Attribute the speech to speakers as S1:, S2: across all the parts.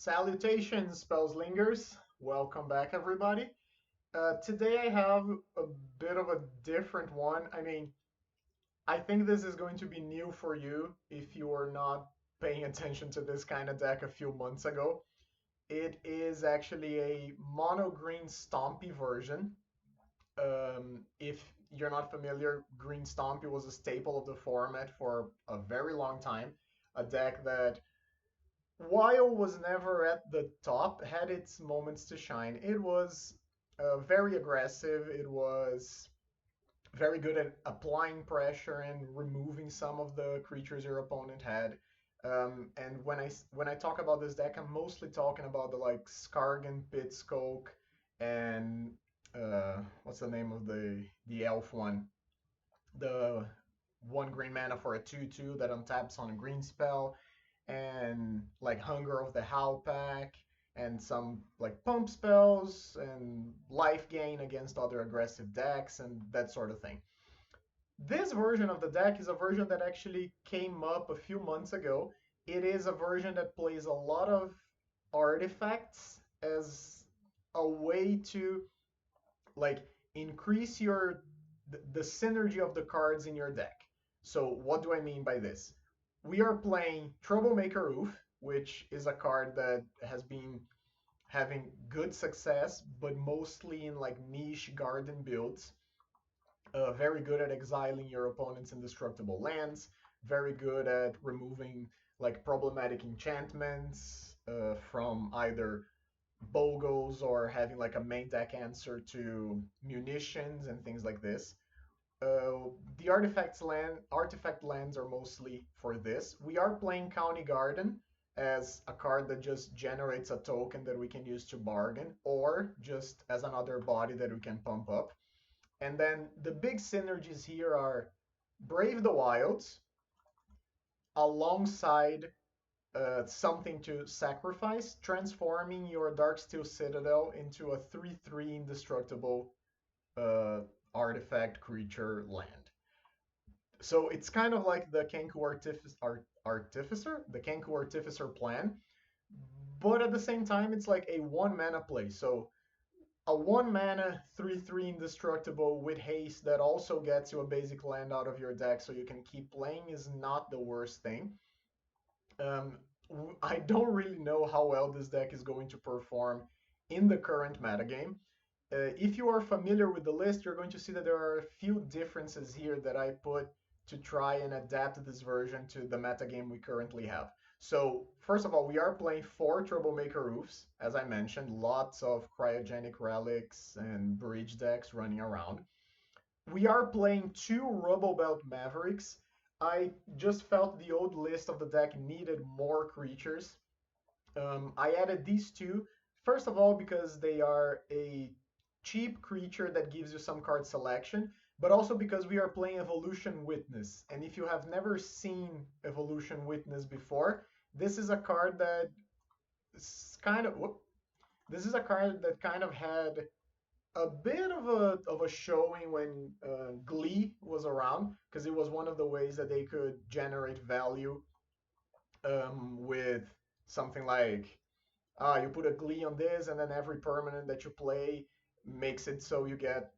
S1: Salutations, Spellslingers. Welcome back, everybody. Today I have a bit of a different one. I think this is going to be new for you if you were not paying attention to this kind of deck a few months ago. It is actually a mono green Stompy version. If you're not familiar, Green Stompy was a staple of the format for a very long time. A deck that while was never at the top, had its moments to shine. It was very aggressive. It was very good at applying pressure and removing some of the creatures your opponent had. And when I talk about this deck, I'm mostly talking about the like Skargan, Pitskulk, and what's the name of the elf one? The one green mana for a 2/2 that untaps on a green spell, and like Hunger of the Howl pack, and some like pump spells and life gain against other aggressive decks and that sort of thing. This version of the deck is a version that actually came up a few months ago. It is a version that plays a lot of artifacts as a way to like increase the synergy of the cards in your deck. So what do I mean by this? We are playing Troublemaker Oof, which is a card that has been having good success, but mostly in like niche garden builds. Very good at exiling your opponent's indestructible lands. Very good at removing like problematic enchantments from either Bogles or having like a main deck answer to munitions and things like this. The artifact lands are mostly for this. We are playing County Garden as a card that just generates a token that we can use to bargain, or just as another body that we can pump up. And then the big synergies here are Brave the Wilds alongside something to sacrifice, transforming your Darksteel Citadel into a 3/3 indestructible uh, artifact creature land. So it's kind of like the Artificer, the Kenku Artificer plan, but at the same time, it's like a one mana play. So a one mana 3/3 indestructible with haste that also gets you a basic land out of your deck so you can keep playing is not the worst thing. Um, I don't really know how well this deck is going to perform in the current metagame. If you are familiar with the list, you're going to see that there are a few differences here that I put to try and adapt this version to the metagame we currently have. So, first of all, we are playing 4 Troublemaker Roofs, as I mentioned, lots of Cryogenic Relics and Bridge decks running around. We are playing 2 Rubble Belt Mavericks. I just felt the old list of the deck needed more creatures. I added these two, first of all, because they are a cheap creature that gives you some card selection, but also because we are playing Evolution Witness. And if you have never seen Evolution Witness before, this is a card that is kind of this is a card that kind of had a bit of a showing when Glee was around, because it was one of the ways that they could generate value with something like you put a Glee on this, and then every permanent that you play makes it so you get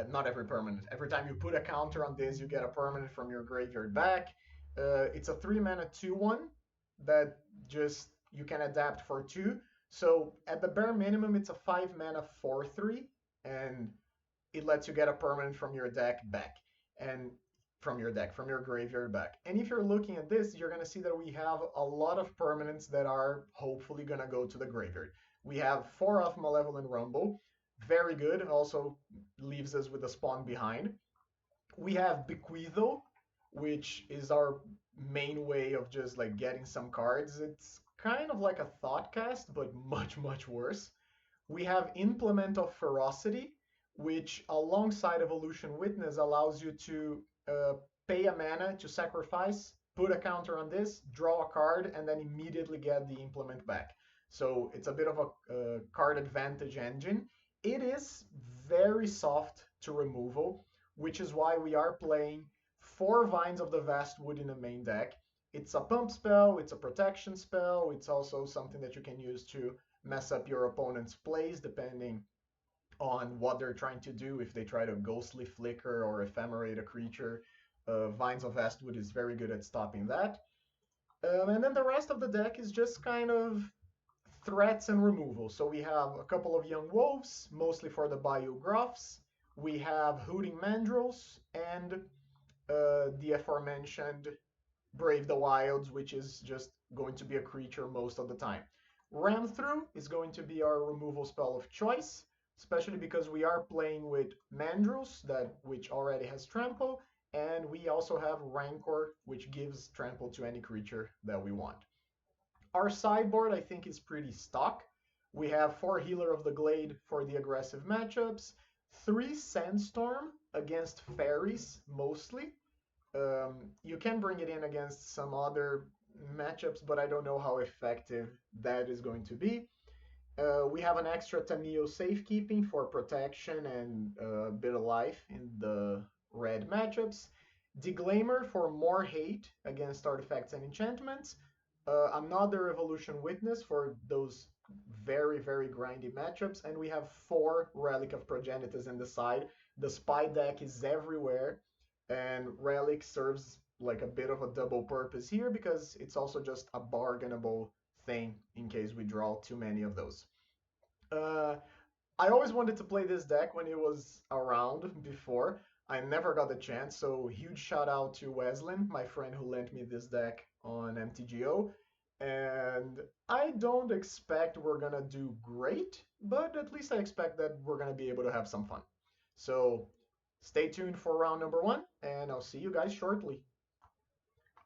S1: not every permanent. Every time you put a counter on this, you get a permanent from your graveyard back. It's a 3 mana 2/1 that just you can adapt for 2. So at the bare minimum, it's a 5 mana 4/3, and it lets you get a permanent from your deck back, and from your graveyard back. And if you're looking at this, you're going to see that we have a lot of permanents that are hopefully going to go to the graveyard. We have 4 of Malevolent Rumble, very good, also leaves us with a spawn behind. We have Bequeatho, which is our main way of just like getting some cards. It's kind of like a Thoughtcast, but much, much worse. We have Implement of Ferocity, which alongside Evolution Witness allows you to pay a mana to sacrifice, put a counter on this, draw a card, and then immediately get the implement back. So it's a bit of a card advantage engine. It is very soft to removal, which is why we are playing 4 Vines of the Vastwood in the main deck. It's a pump spell, it's a protection spell, it's also something that you can use to mess up your opponent's plays depending on what they're trying to do. If they try to ghostly flicker or ephemerate a creature, Vines of Vastwood is very good at stopping that. And then the rest of the deck is just kind of threats and removal. So we have a couple of Young Wolves, mostly for the Bayou Gruffs. We have Hooting Mandrills and the aforementioned Brave the Wilds, which is just going to be a creature most of the time. Ram Through is going to be our removal spell of choice, especially because we are playing with Mandrills, which already has Trample, and we also have Rancor, which gives Trample to any creature that we want. Our sideboard, I think, is pretty stock. We have 4 Healer of the Glade for the aggressive matchups, 3 Sandstorm against fairies, mostly. You can bring it in against some other matchups, but I don't know how effective that is going to be. We have an extra Tamio Safekeeping for protection and a bit of life in the red matchups. Deglamer for more hate against artifacts and enchantments. Another Evolution Witness for those very, very grindy matchups. And we have 4 Relic of Progenitus in the side. The Spy deck is everywhere, and Relic serves like a bit of a double purpose here because it's also just a bargainable thing in case we draw too many of those. Uh, I always wanted to play this deck when it was around before. I never got the chance, so huge shout out to Weslen, my friend who lent me this deck on MTGO. And I don't expect we're gonna do great, but at least I expect that we're gonna be able to have some fun. So stay tuned for round number 1, and I'll see you guys shortly.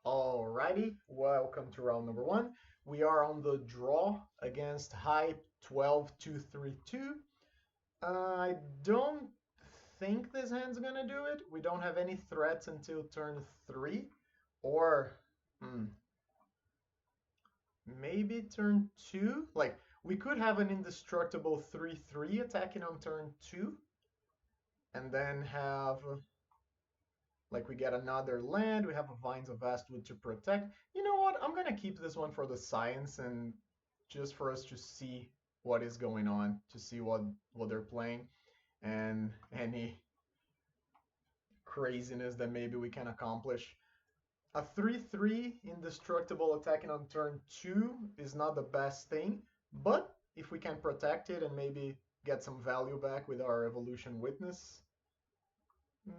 S1: Alrighty, welcome to round number 1. We are on the draw against Hype 12232. I don't think this hand's gonna do it. We don't have any threats until turn 3, or maybe turn 2. Like, we could have an indestructible 3/3 attacking on turn 2, and then have, like, we get another land, we have a Vines of Vastwood to protect. You know what? I'm gonna keep this one for the science and just for us to see what is going on, to see what they're playing, and any craziness that maybe we can accomplish. A 3/3 indestructible attacking on turn 2 is not the best thing, but if we can protect it and maybe get some value back with our Evolution Witness,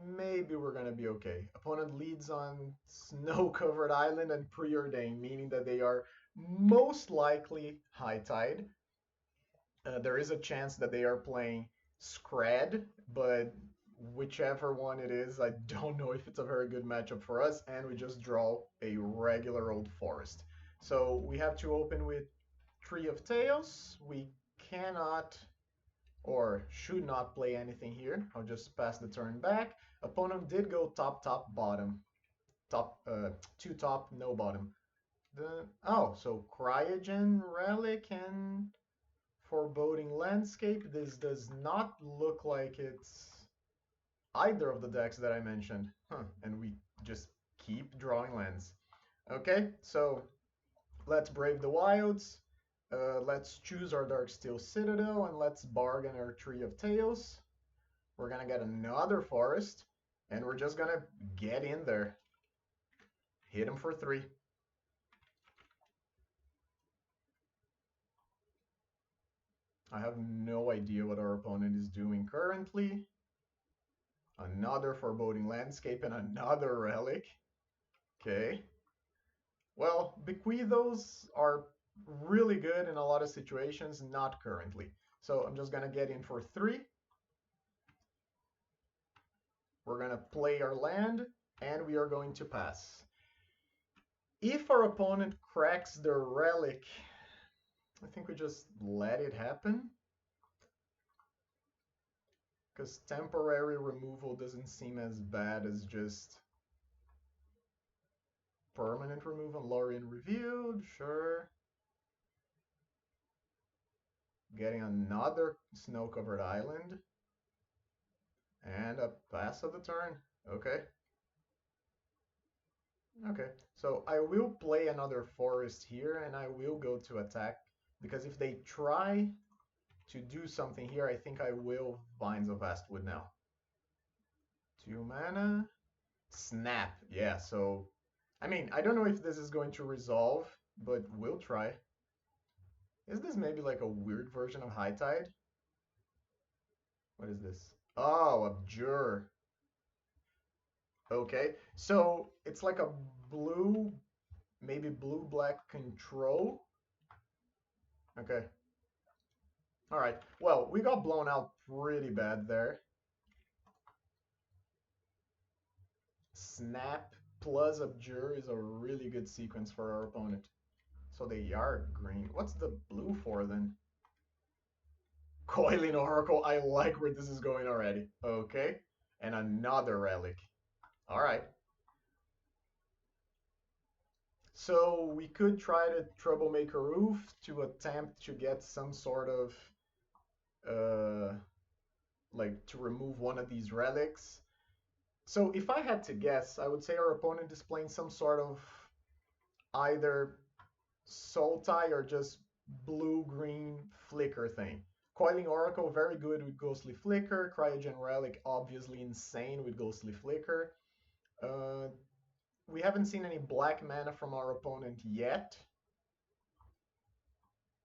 S1: maybe we're going to be okay. Opponent leads on Snow-Covered Island and Preordained, meaning that they are most likely High Tide. There is a chance that they are playing Scred, but whichever one it is, I don't know if it's a very good matchup for us, and we just draw a regular old forest. So we have to open with Tree of Tales. We cannot or should not play anything here. I'll just pass the turn back. Opponent did go top, top, bottom. Top, 2 top, no bottom. So Cryogen Relic and Foreboding Landscape. This does not look like it's either of the decks that I mentioned. And we just keep drawing lands. Okay, so let's Brave the Wilds. Let's choose our Darksteel Citadel, and let's bargain our Tree of Tales. We're gonna get another forest, and we're just gonna get in there. Hit him for 3. I have no idea what our opponent is doing currently. Another Foreboding Landscape and another Relic. Okay. Well, Bequeathos are really good in a lot of situations, not currently. So I'm just going to get in for 3. We're going to play our land, and we are going to pass. If our opponent cracks the Relic, I think we just let it happen. Because temporary removal doesn't seem as bad as just permanent removal. Lorien reviewed, sure. Getting another snow-covered island. And a pass of the turn. Okay. Okay, so I will play another forest here and I will go to attack because if they try to do something here, I think I will Vines of Vastwood now. 2 mana. Snap. Yeah, so I mean, I don't know if this is going to resolve, but we'll try. Is this maybe like a weird version of High Tide? What is this? Oh, Abjure. Okay, so it's like a blue, maybe blue-black control. Okay. All right. Well, we got blown out pretty bad there. Snap plus Abjure is a really good sequence for our opponent. So they are green. What's the blue for then? Coiling Oracle. I like where this is going already. Okay. And another relic. All right. So we could try to Troublemaker Roof to attempt to get some sort of uh like to remove one of these relics. So if I had to guess, I would say our opponent is playing some sort of either Sultai or just blue-green flicker thing. Coiling Oracle, very good with Ghostly Flicker. Cryogen Relic, obviously insane with Ghostly Flicker. Uh, we haven't seen any black mana from our opponent yet.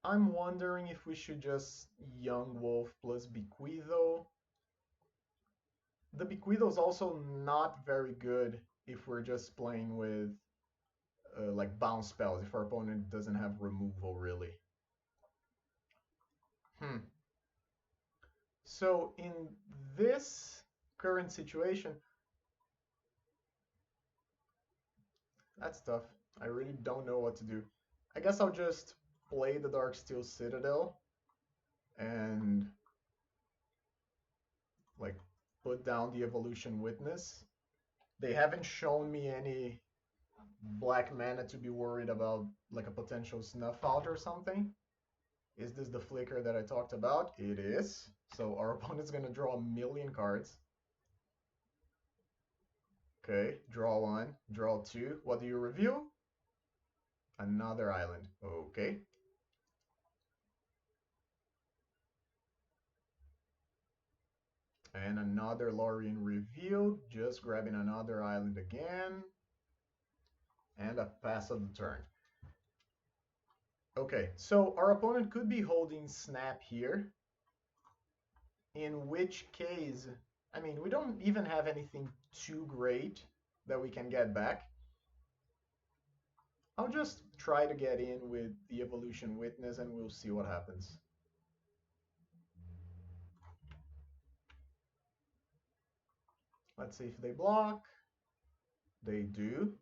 S1: I'm wondering if we should just Young Wolf plus Bequeatho. The Bequeatho is also not very good if we're just playing with like bounce spells, if our opponent doesn't have removal really. Hmm. So in this current situation, that's tough. I really don't know what to do. I guess I'll just play the Darksteel Citadel and like put down the Evolution Witness. They haven't shown me any black mana to be worried about like a potential snuff out or something. Is this the flicker that I talked about? It is. So our opponent's gonna draw a million cards. Okay, draw one, draw two. What do you reveal? Another island. Okay. And another Lorien revealed. Just grabbing another island again. And a pass of the turn. Okay, so our opponent could be holding Snap here. In which case, I mean, we don't even have anything too great that we can get back. I'll just try to get in with the Evolution Witness and we'll see what happens. Let's see if they block. They do.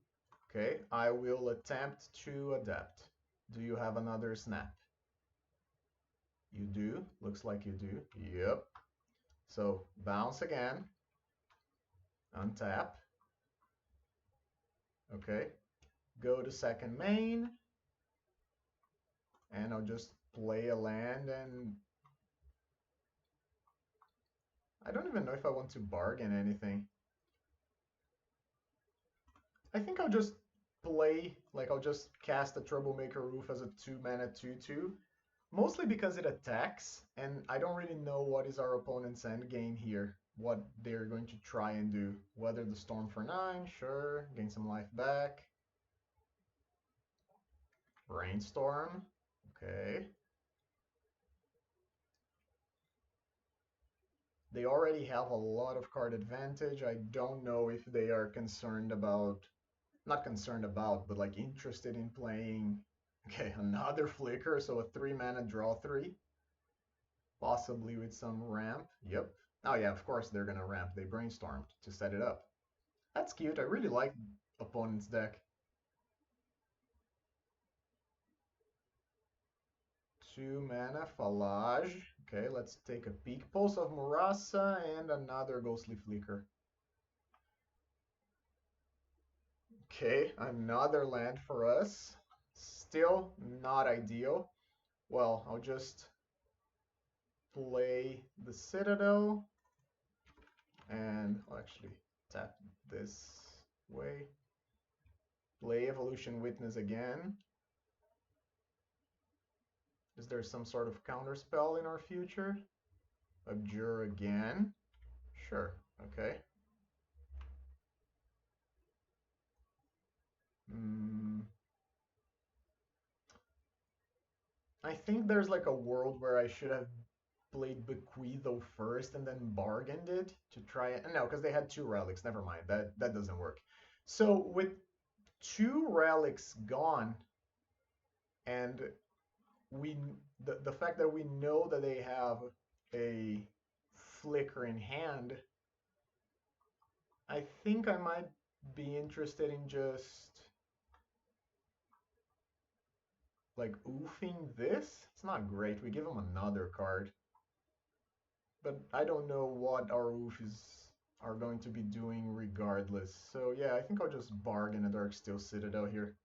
S1: Okay, I will attempt to adapt. Do you have another snap? You do. Looks like you do. Yep. So bounce again. Untap. Okay. Go to second main. And I'll just play a land and I don't even know if I want to bargain anything. I think I'll just play, like I'll just cast a Troublemaker Roof as a 2-mana 2/2. Mostly because it attacks, and I don't really know what is our opponent's end game here. What they're going to try and do. Weather the Storm for 9, sure. Gain some life back. Brainstorm, okay. They already have a lot of card advantage. I don't know if they are concerned about, not concerned about, but like interested in playing. Okay, another flicker, so a 3-mana draw 3. Possibly with some ramp. Yep. Oh yeah, of course they're gonna ramp. They brainstormed to set it up. That's cute. I really like opponent's deck. 2-mana Falage. Okay, let's take a peek. Pulse of Murasa and another Ghostly Flicker. Okay, another land for us. Still not ideal. Well, I'll just play the Citadel and I'll actually tap this way. Play Evolution Witness again. Is there some sort of counterspell in our future? Abjure again. Sure, okay. I think there's like a world where I should have played Bequeatho first and then bargained it to try it. No, because they had two relics. Never mind. That doesn't work. So with two relics gone, and we the fact that we know that they have a flicker in hand, I think I might be interested in just like oofing this. It's not great. We give them another card. But I don't know what our oofs are going to be doing regardless. So yeah, I think I'll just bargain a Darksteel Citadel here.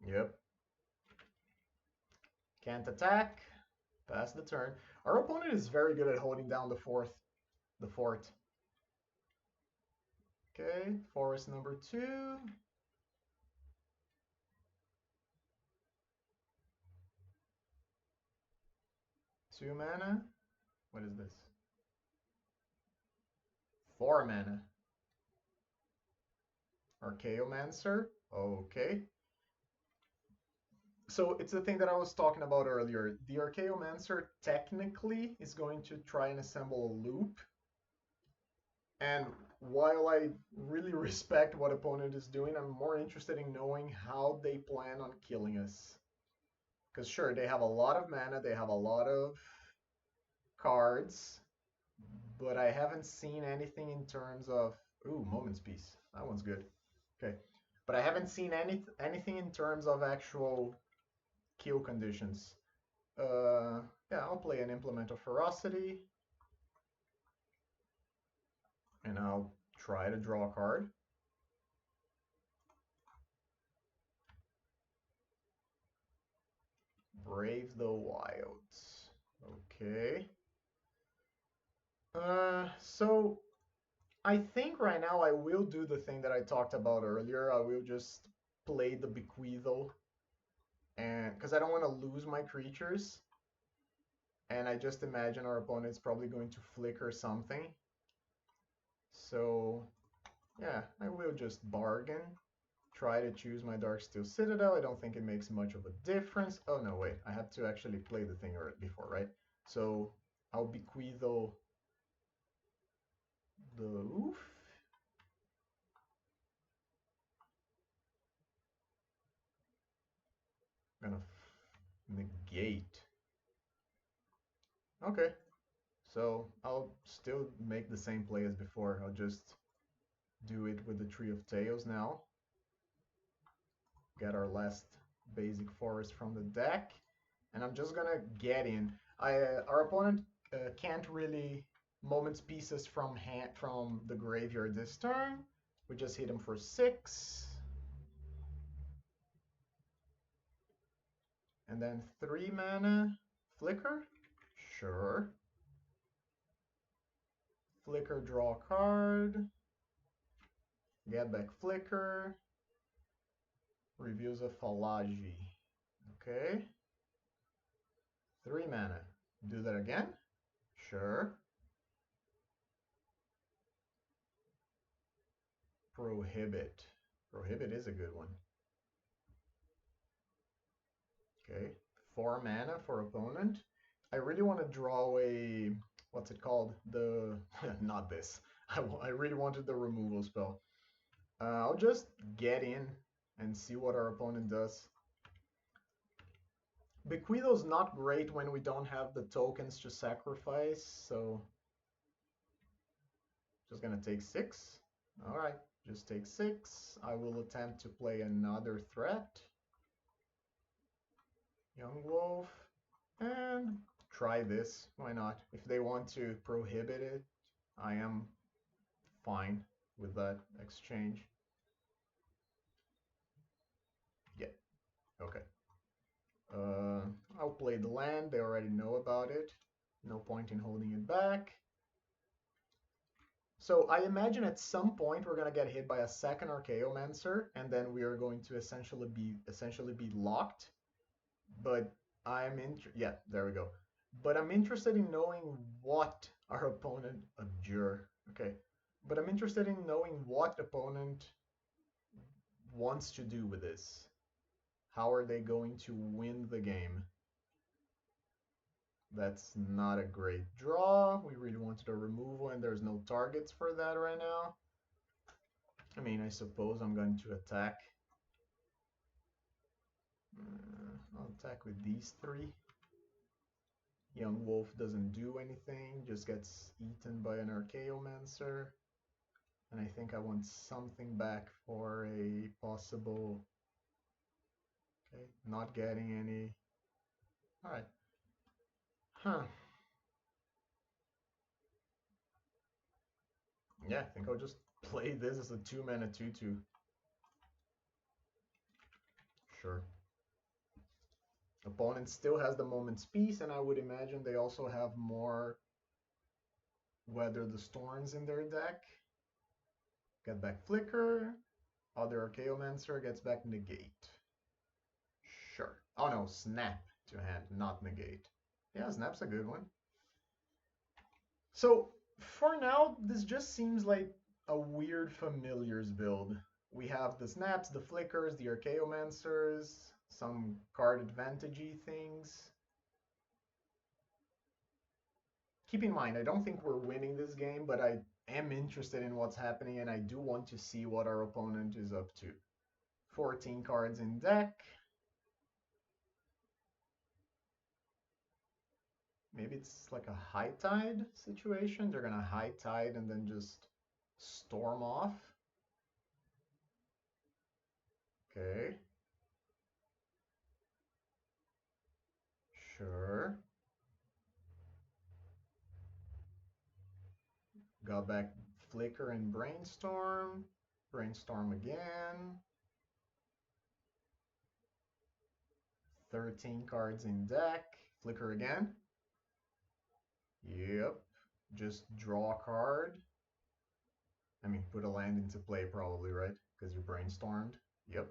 S1: Yep. Can't attack. Pass the turn. Our opponent is very good at holding down the fort. Okay, forest number 2. Two mana. What is this? 4 mana. Archaeomancer. Okay. So it's the thing that I was talking about earlier. The Archaeomancer technically is going to try and assemble a loop. And while I really respect what opponent is doing, I'm more interested in knowing how they plan on killing us. Because sure, they have a lot of mana, they have a lot of cards, but I haven't seen anything in terms of... Ooh, Moment's Peace. That one's good. Okay. But I haven't seen anything in terms of actual kill conditions. Yeah, I'll play an Implement of Ferocity. And I'll try to draw a card. Brave the Wilds. Okay. So I think right now I will do the thing that I talked about earlier. I will just play the Bequeatho, and because I don't want to lose my creatures, and I just imagine our opponent's probably going to flicker something. So yeah, I will just bargain. Try to choose my Darksteel Citadel. I don't think it makes much of a difference. Oh no, wait, I have to actually play the thing before, right? So I'll Bequeatho the oof. I'm gonna negate. Okay, so I'll still make the same play as before. I'll just do it with the Tree of Tails now. Get our last basic forest from the deck. And I'm just gonna get in. Our opponent can't really Moment's Pieces from the graveyard this turn. We just hit him for 6. And then 3 mana. Flicker? Sure. Flicker, draw a card. Get back Flicker. Reviews of Falaji. Okay. 3 mana. Do that again? Sure. Prohibit. Prohibit is a good one. Okay. 4 mana for opponent. I really want to draw a... What's it called? The... Not this. I really wanted the removal spell. I'll just get in and see what our opponent does. Bequeatho's not great when we don't have the tokens to sacrifice, so... Just gonna take 6. Alright, just take 6. I will attempt to play another threat. Young Wolf. And try this. Why not? If they want to prohibit it, I am fine with that exchange. Yeah, okay. I'll play the land. They already know about it. No point in holding it back. So I imagine at some point we're gonna get hit by a second Archaeomancer, and then we are going to essentially be locked. But yeah, there we go. But I'm interested in knowing what our opponent abjure. Okay. But I'm interested in knowing what opponent wants to do with this. How are they going to win the game? That's not a great draw. We really wanted a removal, and there's no targets for that right now. I mean, I suppose I'm going to attack. I'll attack with these three. Young Wolf doesn't do anything, just gets eaten by an Archaeomancer. And I think I want something back for a possible... Okay, not getting any... Alright. Huh. Yeah, I think I'll just play this as a 2-mana 2/2. Sure. Opponent still has the Moment's Peace, and I would imagine they also have more Weather the Storms in their deck. Get back Flicker. Other Archaeomancer gets back Negate. Sure. Oh no, Snap to hand, not Negate. Yeah, Snap's a good one. So, for now, this just seems like a weird Familiars build. We have the Snaps, the Flickers, the Archaeomancers, some card advantage-y things. Keep in mind, I don't think we're winning this game, but I am interested in what's happening, and I do want to see what our opponent is up to. 14 cards in deck. Maybe it's like a high tide situation. They're gonna high tide and then just storm off. Okay. Sure. Got back Flicker and Brainstorm. Brainstorm again. 13 cards in deck. Flicker again. Yep. Just draw a card. I mean, put a land into play probably, right? Because you brainstormed. Yep.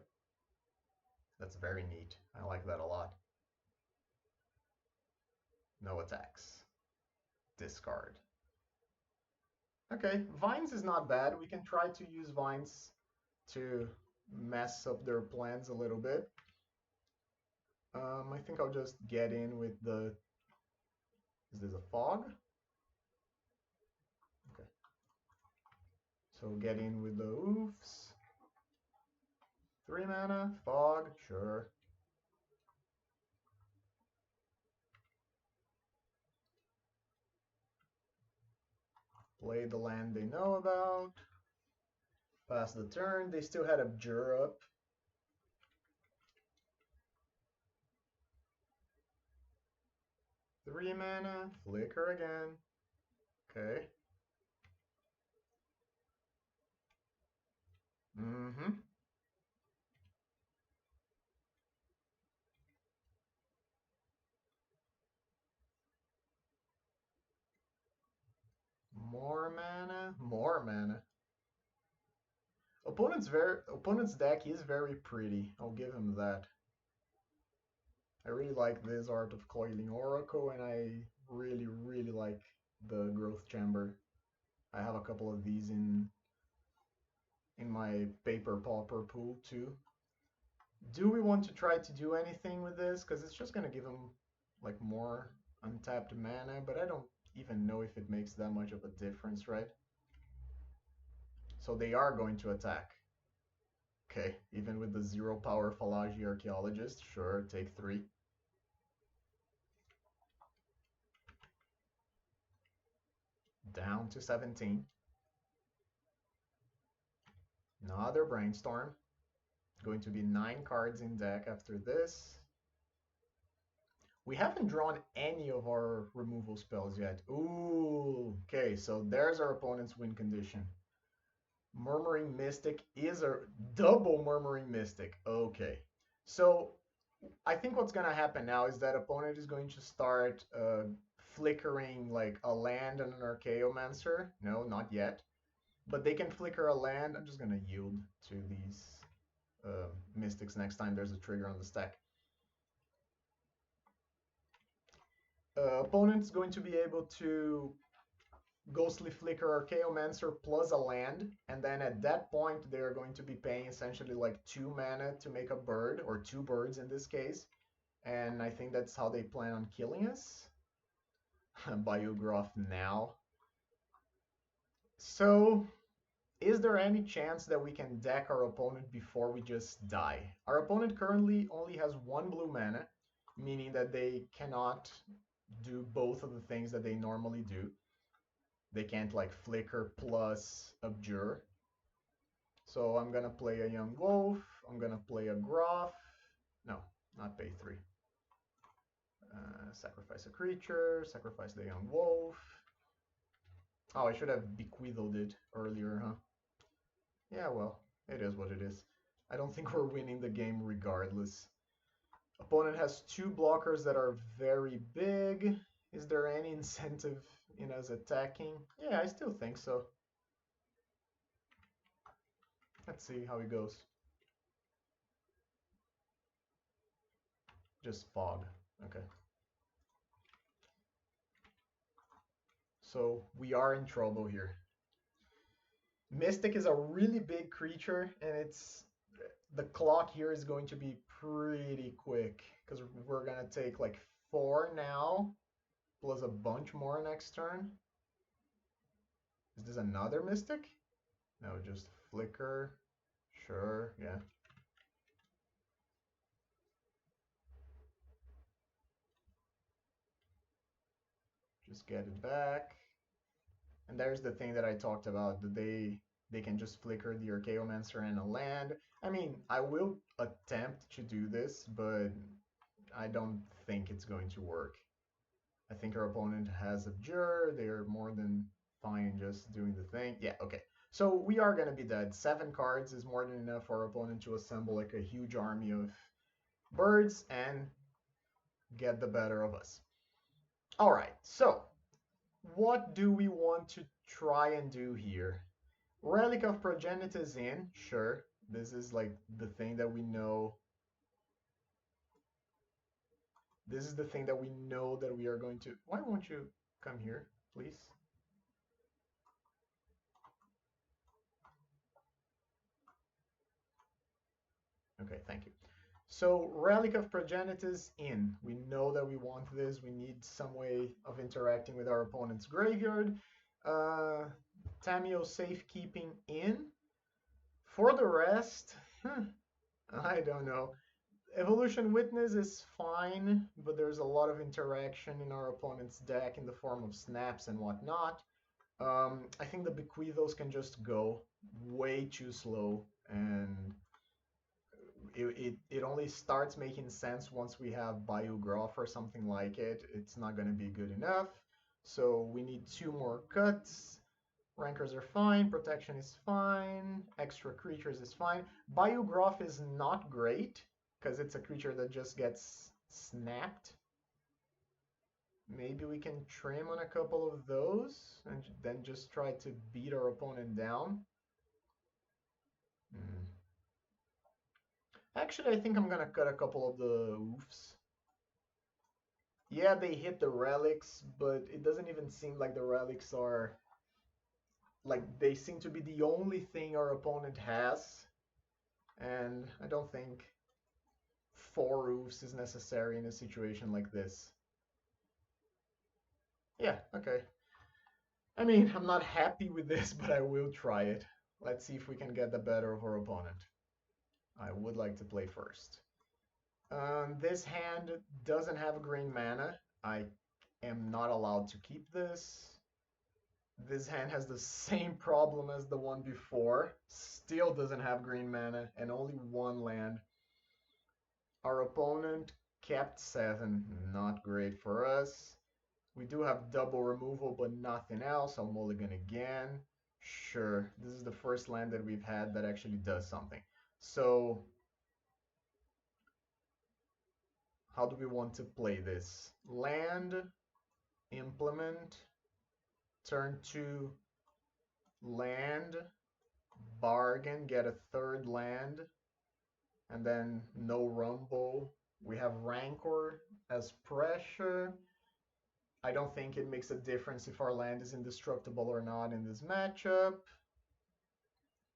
S1: That's very neat. I like that a lot. No attacks. Discard. Okay, Vines is not bad. We can try to use Vines to mess up their plans a little bit. I think I'll just get in with the... Is this a fog? Okay. So get in with the oofs. 3 mana, fog, sure. Play the land they know about. Pass the turn. They still had Abjure up. Three mana, Flicker again. Okay. Mm-hmm. More mana, more mana. Opponent's deck is very pretty. I'll give him that. I really like this Art of Coiling Oracle, and I really, really like the Growth Chamber. I have a couple of these in my paper pauper pool too. Do we want to try to do anything with this? Because it's just gonna give him like more untapped mana, but I don't even know if it makes that much of a difference, right? So they are going to attack. Okay, even with the 0 power Falagi Archaeologist, sure, take 3. Down to 17. Another Brainstorm. Going to be 9 cards in deck after this. We haven't drawn any of our removal spells yet. Ooh, okay, so there's our opponent's win condition. Murmuring Mystic is a double Murmuring Mystic. Okay, so I think what's going to happen now is that opponent is going to start flickering like a land and an Archaeomancer. No, not yet. but they can flicker a land. I'm just gonna yield to these mystics next time there's a trigger on the stack. Opponent's going to be able to Ghostly Flicker Archaeomancer plus a land, and then at that point they're going to be paying essentially like 2 mana to make a bird, or 2 birds in this case, and I think that's how they plan on killing us. Biograph now. So, is there any chance that we can deck our opponent before we just die? Our opponent currently only has 1 blue mana, meaning that they cannot do both of the things that they normally do. They can't like flicker plus abjure. So I'm gonna play a young wolf. I'm gonna play a Groff. No, not pay 3. Sacrifice a creature. Sacrifice the young wolf. Oh, I should have bequeathed it earlier, huh? Yeah, well, it is what it is. I don't think we're winning the game regardless. Opponent has 2 blockers that are very big. Is there any incentive in us attacking? Yeah, I still think so. Let's see how it goes. Just fog. Okay. So we are in trouble here. Mystic is a really big creature, and the clock here is going to be pretty quick because we're gonna take like 4 now, plus a bunch more next turn. Is this another Mystic? No, just Flicker. Sure, yeah. Just get it back. And there's the thing that I talked about, that they can just flicker the Archaeomancer and a land. I mean, I will attempt to do this, but I don't think it's going to work. I think our opponent has Abjure. They're more than fine just doing the thing. Yeah, okay. So we are going to be dead. 7 cards is more than enough for our opponent to assemble like a huge army of birds and get the better of us. All right, so what do we want to try and do here? Relic of Progenitus in, sure. This is like the thing that we know. This is the thing that we know that we are going to... Why won't you come here, please? Okay, thank you. So, Relic of Progenitus in. We know that we want this. We need some way of interacting with our opponent's graveyard. Tameo Safekeeping in. For the rest, I don't know. Evolution Witness is fine, but there's a lot of interaction in our opponent's deck in the form of snaps and whatnot. I think the Bequeathos can just go way too slow, and it only starts making sense once we have Biograph or something like it. It's not going to be good enough, so we need 2 more cuts. Rankers are fine, protection is fine, extra creatures is fine. Biograph is not great, because it's a creature that just gets snapped. Maybe we can trim on a couple of those, and then just try to beat our opponent down. Actually, I think I'm gonna cut a couple of the oofs. Yeah, they hit the relics, but it doesn't even seem like the relics are... Like, they seem to be the only thing our opponent has. And I don't think 4 roofs is necessary in a situation like this. Yeah, okay. I mean, I'm not happy with this, but I will try it. Let's see if we can get the better of our opponent. I would like to play first. This hand doesn't have green mana. I am not allowed to keep this. This hand has the same problem as the one before. Still doesn't have green mana and only 1 land. Our opponent kept 7. Not great for us. We do have double removal, but nothing else. I'll mulligan again. Sure, this is the first land that we've had that actually does something. So, how do we want to play this? Land, implement, turn 2, land, bargain, get a third land, and then no rumble. We have Rancor as pressure. I don't think it makes a difference if our land is indestructible or not in this matchup.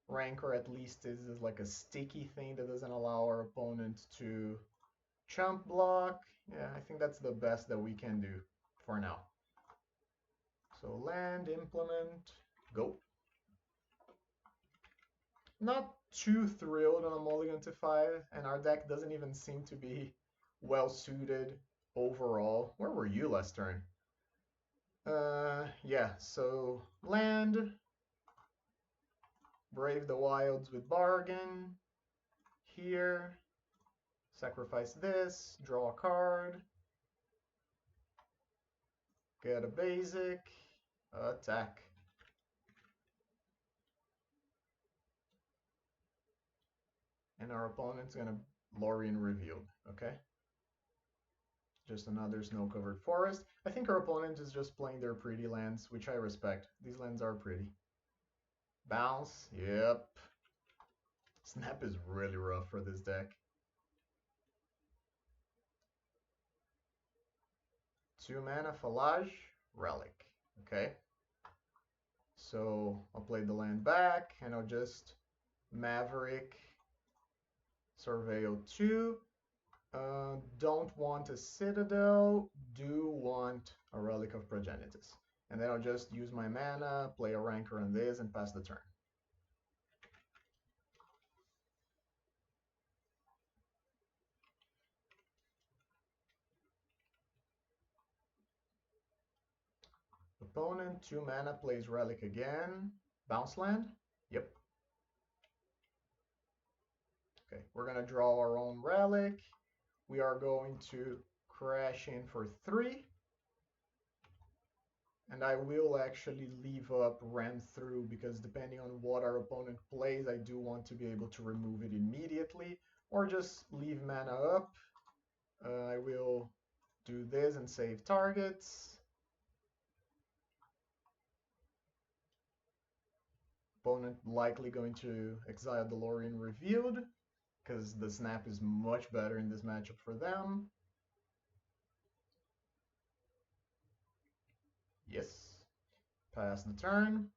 S1: Rancor at least is like a sticky thing that doesn't allow our opponent to chump block. Yeah, I think that's the best that we can do for now. So land, implement, go. Not too thrilled on a mulligan to 5, and our deck doesn't even seem to be well suited overall. Where were you last turn? Yeah, so land, Brave the Wilds with bargain, here, sacrifice this, draw a card, get a basic, attack. And our opponent's gonna Lorien Revealed, okay? Just another snow-covered forest. I think our opponent is just playing their pretty lands, which I respect. These lands are pretty. Bounce, yep. Snap is really rough for this deck. 2 mana, Falage, Relic, okay? So I'll play the land back, and I'll just Maverick, Surveil 2. Don't want a Citadel, do want a Relic of Progenitus. And then I'll just use my mana, play a Rancor on this, and pass the turn. Opponent, 2 mana, plays Relic again. Bounce land? Yep. Okay, we're going to draw our own Relic. We are going to crash in for 3. And I will actually leave up Ram Through because depending on what our opponent plays, I do want to be able to remove it immediately or just leave mana up. I will do this and save targets. Opponent likely going to exile the Lorien Revealed because the snap is much better in this matchup for them. Yes. Pass the turn.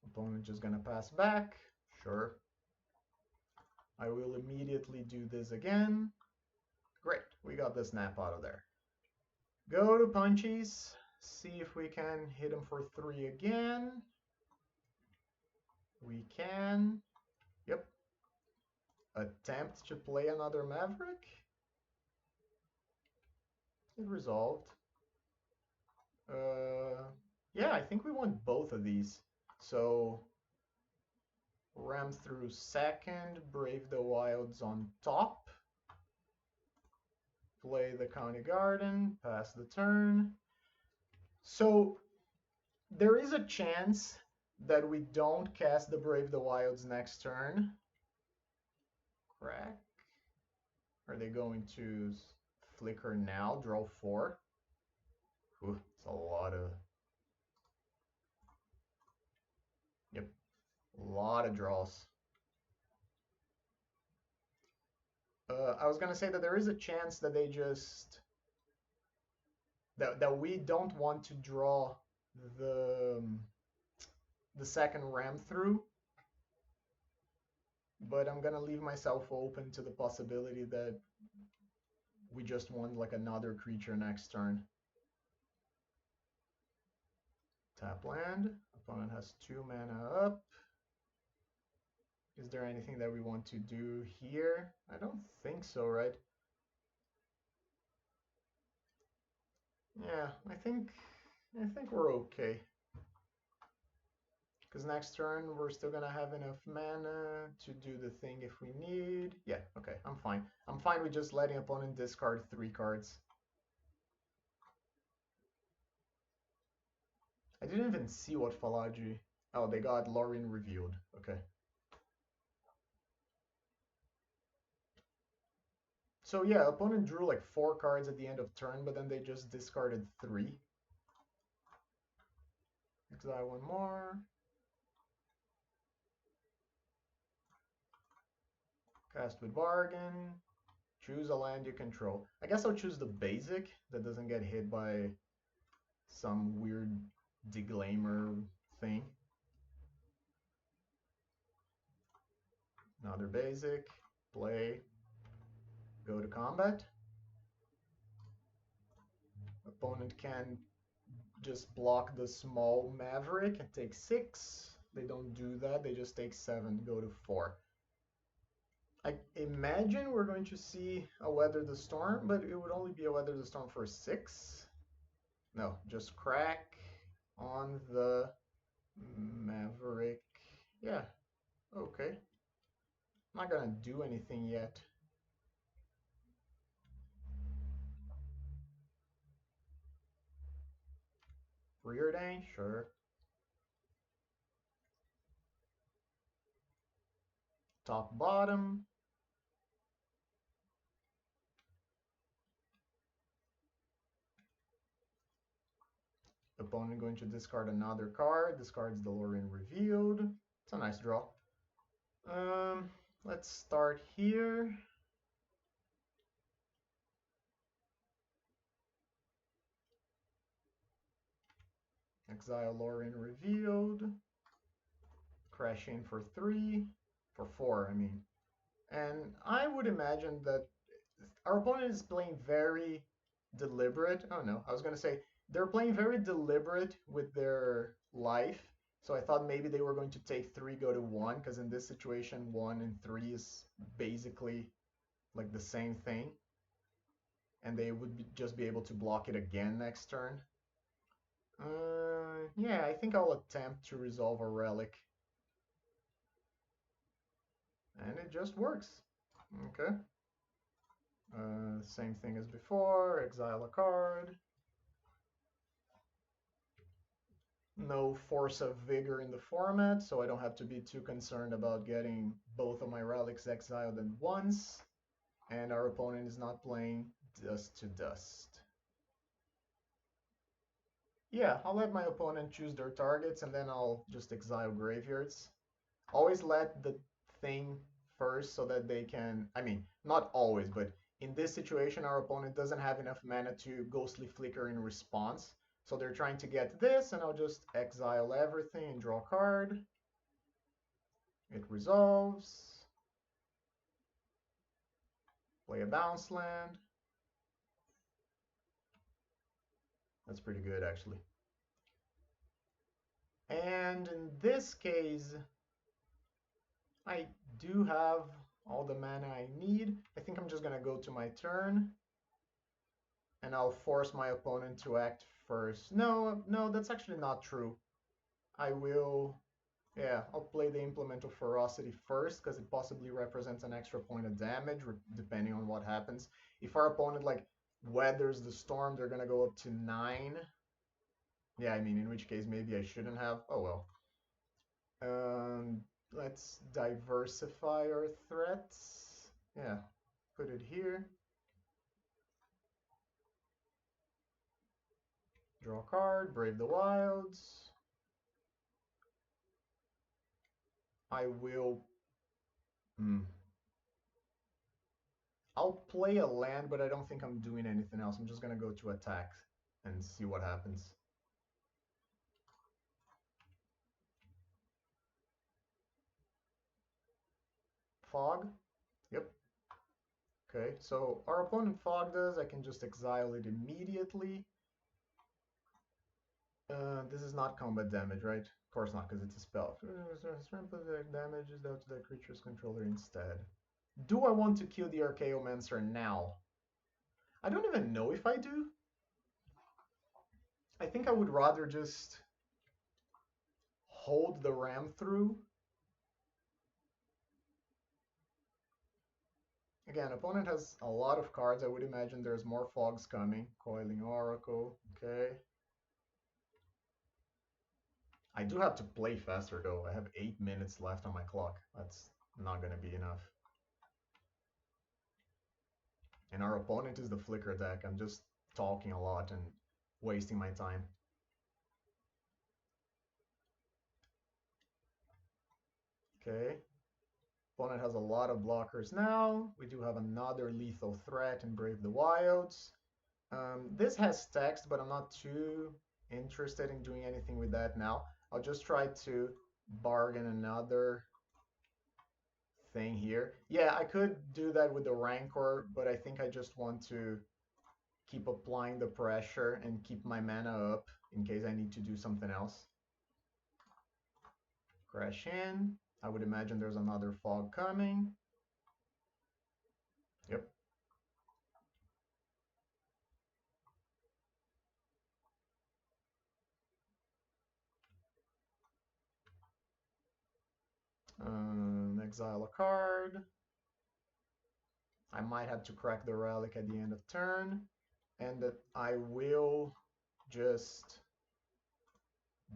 S1: Opponent just gonna pass back. Sure. I will immediately do this again. Great, we got the snap out of there. Go to punchies. See if we can hit him for 3 again. We can. Yep. Attempt to play another Maverick. It resolved. Yeah, I think we want both of these. So Ram Through second, Brave the Wilds on top. Play the County Garden, pass the turn. So there is a chance that we don't cast the Brave the Wilds next turn. Crack. Are they going to flicker now? Draw 4. Ooh, it's a lot of... Yep, a lot of draws. I was going to say that there is a chance that they just... That we don't want to draw the second Ram Through. But I'm going to leave myself open to the possibility that we just want like another creature next turn. Tap land. Opponent has 2 mana up. Is there anything that we want to do here? I don't think so, right? Yeah, I think we're okay. Because next turn we're still gonna have enough mana to do the thing if we need. Yeah, okay, I'm fine. I'm fine with just letting opponent discard 3 cards. I didn't even see what Falagi... Oh, they got Lorien Revealed. Okay. So yeah, opponent drew like 4 cards at the end of turn, but then they just discarded 3. Exile one more. Cast with Bargain. Choose a land you control. I guess I'll choose the basic that doesn't get hit by some weird deglamer thing. Another basic. Play. Go to combat. Opponent can just block the small Maverick and take 6. They don't do that. They just take 7, go to 4. I imagine we're going to see a Weather the Storm, but it would only be a Weather the Storm for 6. No, just crack on the Maverick. Yeah, okay. I'm not gonna do anything yet. Preordain, sure. Top bottom. Opponent going to discard another card. Discards the Lorien Revealed. It's a nice draw. Let's start here. Exile Lorien Revealed. Crash in for 3. For 4, I mean. And I would imagine that our opponent is playing very deliberate. Oh no, I was going to say they're playing very deliberate with their life. So I thought maybe they were going to take 3, go to 1, because in this situation, 1 and 3 is basically like the same thing. And they would just be able to block it again next turn. Yeah, I think I'll attempt to resolve a relic. And it just works. Okay. Same thing as before, exile a card. No Force of Vigor in the format, so I don't have to be too concerned about getting both of my relics exiled at once. And our opponent is not playing Dust to Dust. Yeah, I'll let my opponent choose their targets and then I'll just exile graveyards. Always let the thing first so that they can, I mean, not always, but in this situation, our opponent doesn't have enough mana to Ghostly Flicker in response. So they're trying to get this, and I'll just exile everything and draw a card. It resolves. Play a bounce land. That's pretty good, actually. And in this case, I do have all the mana I need. I think I'm just going to go to my turn. And I'll force my opponent to act first. No, that's actually not true. I will, yeah, I'll play the Implement of Ferocity first because it possibly represents an extra point of damage depending on what happens. If our opponent like weathers the storm, they're gonna go up to 9. Yeah, I mean, in which case maybe I shouldn't have. Oh well. Let's diversify our threats. Yeah, put it here. Draw a card, Brave the Wilds. I will... I'll play a land, but I don't think I'm doing anything else. I'm just going to go to attack and see what happens. Fog? Yep. Okay, so our opponent fogged us. I can just exile it immediately. This is not combat damage, right? Of course not, because it's a spell. Damage is dealt to that creature's controller instead. Do I want to kill the Archaeomancer now? I don't even know if I do. I think I would rather just hold the ram through. Again, opponent has a lot of cards. I would imagine there's more fogs coming. Coiling Oracle, okay. I do have to play faster though. I have 8 minutes left on my clock. That's not going to be enough. And our opponent is the flicker deck. I'm just talking a lot and wasting my time. Okay. Opponent has a lot of blockers now. We do have another lethal threat in Brave the Wilds. This has text, but I'm not too interested in doing anything with that now. I'll just try to bargain another thing here. Yeah, I could do that with the Rancor, but I think I just want to keep applying the pressure and keep my mana up in case I need to do something else. Crash in. I would imagine there's another fog coming. Yep. Exile a card. I might have to crack the relic at the end of turn. And that I will just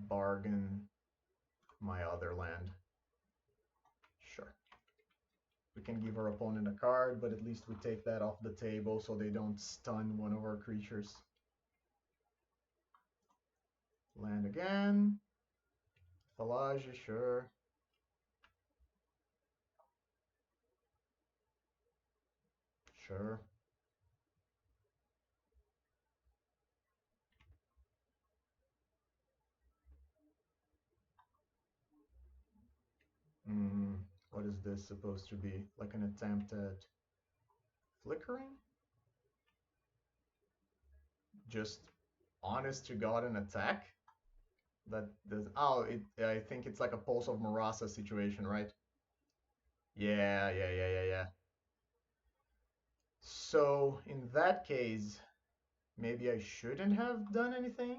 S1: bargain my other land. Sure. We can give our opponent a card, but at least we take that off the table so they don't stun one of our creatures. Land again. Thalage, sure. Sure. What is this supposed to be? Like an attempt at flickering? Just honest to God an attack? That does. Oh, I think it's like a Pulse of Marasa situation, right? Yeah. So in that case, maybe I shouldn't have done anything.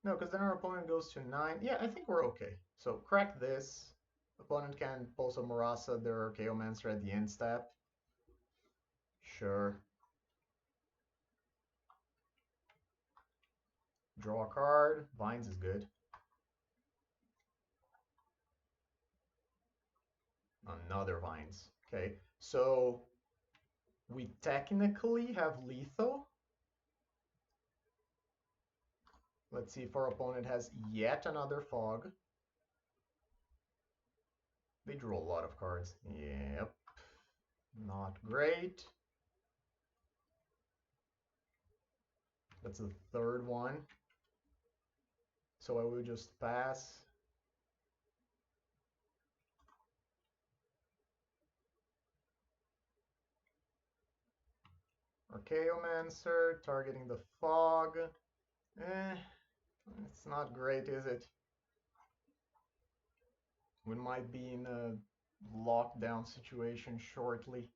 S1: No, because then our opponent goes to 9. Yeah, I think we're okay. So crack this. Opponent can Pulse of Marasa their Chaomancer at the end step. Sure. Draw a card. Vines is good. Another Vines. Okay, so we technically have lethal. Let's see if our opponent has yet another fog. They drew a lot of cards. Yep. Not great. That's the third one. So I will just pass. Archaeomancer, targeting the fog. It's not great, is it? We might be in a lockdown situation shortly.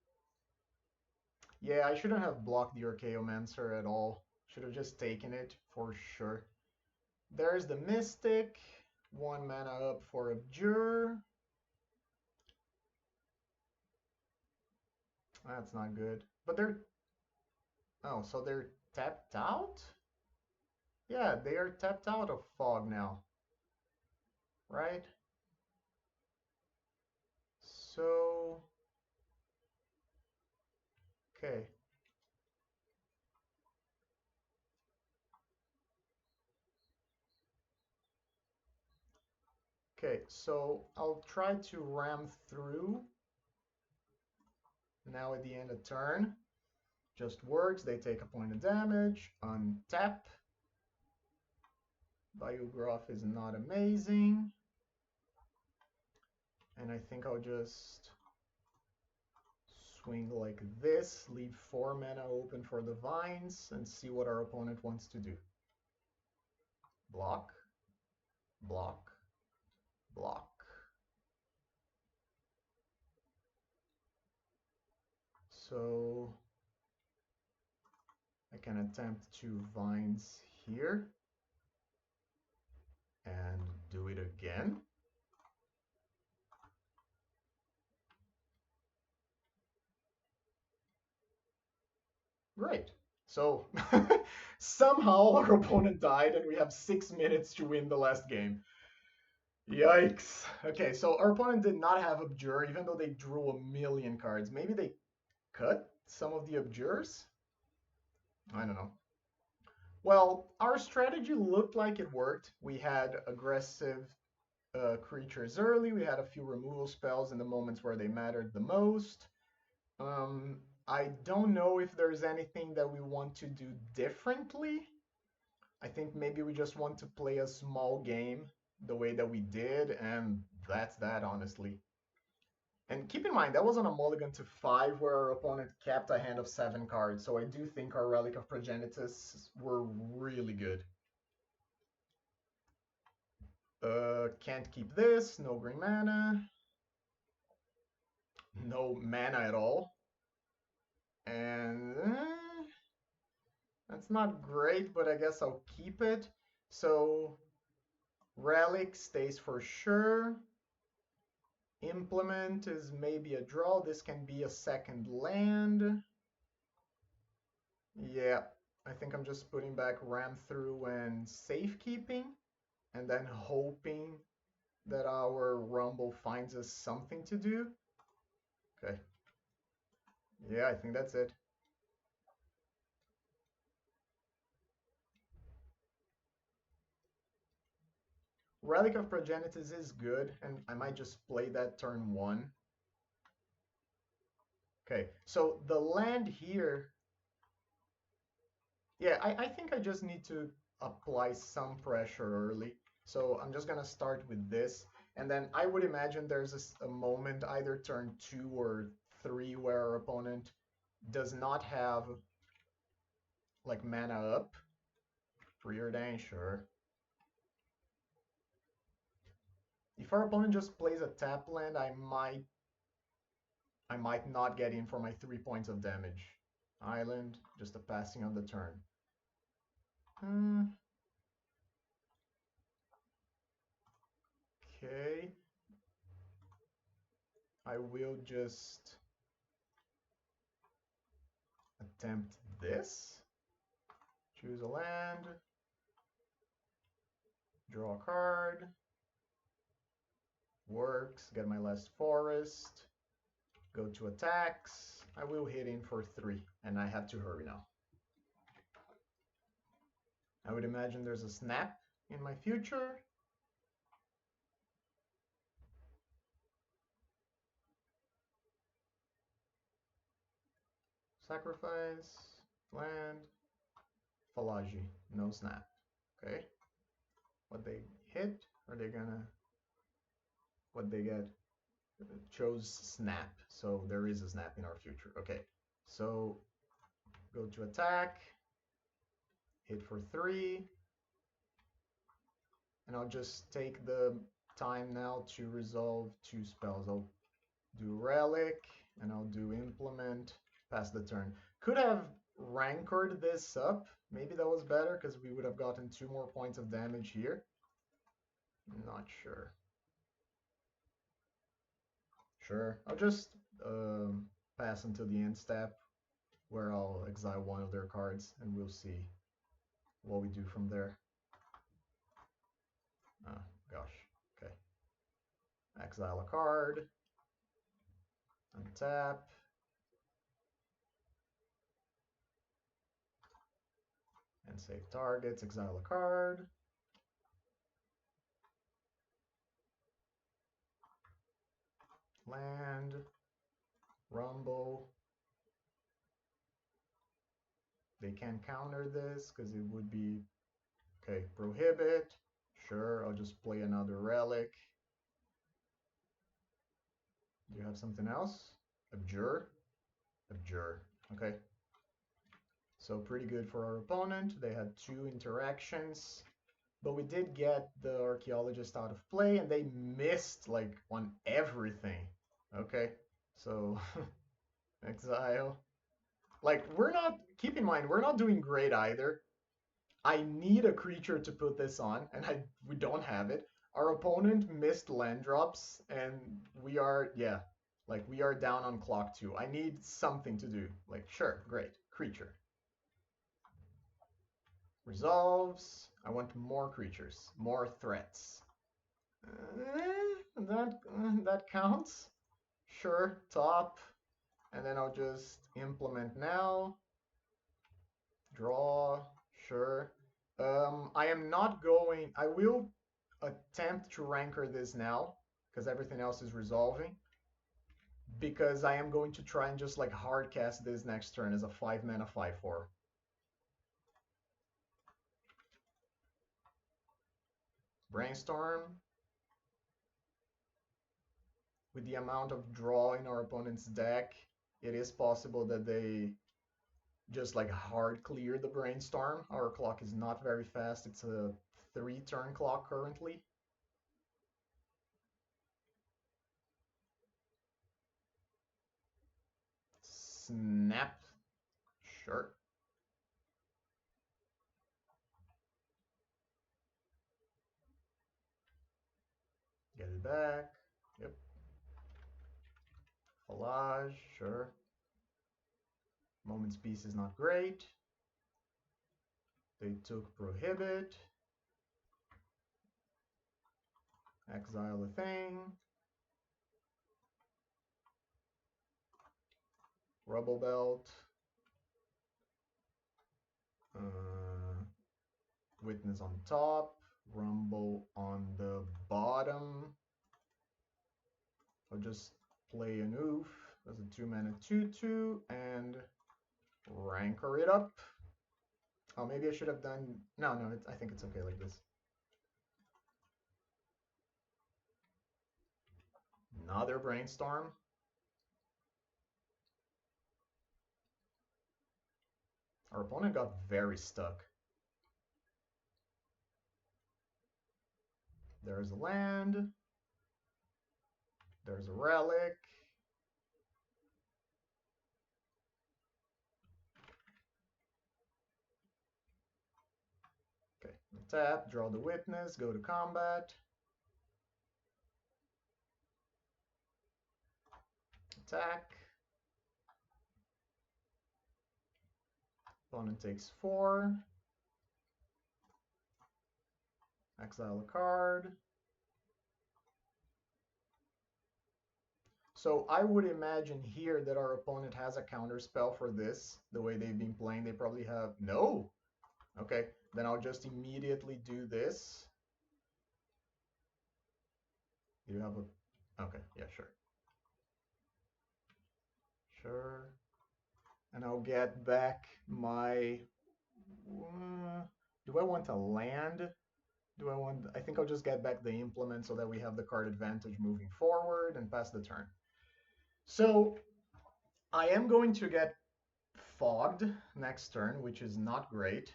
S1: Yeah, I shouldn't have blocked the Archaeomancer at all. Should have just taken it for sure. There's the Mystic. 1 mana up for Abjure. That's not good. But they're... Oh, so they're tapped out? Yeah, they are tapped out of Fog now. Right? So... Okay. Okay, so I'll try to ram through now at the end of turn. Just works, they take a point of damage, untap. Biograph is not amazing. And I think I'll just swing like this, leave 4 mana open for the vines, and see what our opponent wants to do. Block, block, block. So I can attempt 2 vines here and do it again. Great. So somehow our opponent died and we have 6 minutes to win the last game. Yikes. Okay, so our opponent did not have Abjure, even though they drew a million cards. Maybe they cut some of the abjures? I don't know. Well, our strategy looked like it worked. We had aggressive creatures early. We had a few removal spells in the moments where they mattered the most. I don't know if there's anything that we want to do differently. I think maybe we just want to play a small game the way that we did, and that's that, honestly. And keep in mind, that was on a mulligan to 5 where our opponent kept a hand of 7 cards, so I do think our Relic of Progenitus were really good. Can't keep this, no green mana. No mana at all. And that's not great, but I guess I'll keep it. So Relic stays for sure. Implement is maybe a draw. This can be a second land. Yeah, I think I'm just putting back Ram through and safekeeping, and then hoping that our Rumble finds us something to do. Okay. Yeah, I think that's it. Relic of Progenitus is good, and I might just play that turn 1. Okay, so the land here, yeah, I think I just need to apply some pressure early. So I'm just gonna start with this, and then I would imagine there's a moment, either turn 2 or 3, where our opponent does not have like mana up. Preordain, sure. If our opponent just plays a tap land, I might not get in for my 3 points of damage. Island, just a passing on the turn. Okay. I will just attempt this. Choose a land. Draw a card. Works. Get my last forest. Go to attacks. I will hit in for 3, and I have to hurry now. I would imagine there's a snap in my future. Sacrifice. Land. Falaji. No snap. Okay. What they hit? Are they gonna... What they get? Chose snap, so there is a snap in our future. Okay, so go to attack, hit for 3, and I'll just take the time now to resolve 2 spells. I'll do Relic, and I'll do Implement, pass the turn. Could have Rancored this up. Maybe that was better, because we would have gotten 2 more points of damage here. Not sure. Sure, I'll just pass until the end step, where I'll exile 1 of their cards, and we'll see what we do from there. Oh, gosh. Okay. Exile a card. Untap. And save targets. Exile a card. Land. Rumble. They can counter this because it would be... Okay, prohibit. Sure, I'll just play another relic. Do you have something else? Abjure? Abjure. Okay. So pretty good for our opponent. They had 2 interactions. But we did get the archaeologist out of play, and they missed like on everything. Okay, so exile. Like, we're not, keep in mind, we're not doing great either. I need a creature to put this on, and we don't have it. Our opponent missed land drops, and we are, yeah, like we are down on clock 2. I need something to do. Like, sure, great, creature. Resolves. I want more creatures, more threats. That counts. Sure, top. And then I'll just implement now. Draw, sure. I am not going, I will attempt to rancor this now, because everything else is resolving. Because I am going to try and just like hard cast this next turn as a 5 mana 5/4. Brainstorm. With the amount of draw in our opponent's deck, it is possible that they just like hard clear the Brainstorm. Our clock is not very fast. It's a 3-turn clock currently. Snap. Sure. Get it back. Yep. Collage. Sure. Moment's Peace is not great. They took Prohibit. Exile a thing. Rubble Belt. Witness on top. Rumble on the bottom. I'll just play an oof. That's a 2-mana 2/2 and rancor it up. Oh, maybe I should have done. No, I think it's okay like this. Another Brainstorm. Our opponent got very stuck. There's a land. There's a relic. Okay, tap, draw the witness, go to combat. Attack. Opponent takes 4. Exile a card. So I would imagine here that our opponent has a counter spell for this. The way they've been playing, they probably have... No! Okay, then I'll just immediately do this. Do you have a... Okay, yeah, sure. Sure. And I'll get back my... do I want a land? I think I'll just get back the implement so that we have the card advantage moving forward and pass the turn. So I am going to get fogged next turn, which is not great.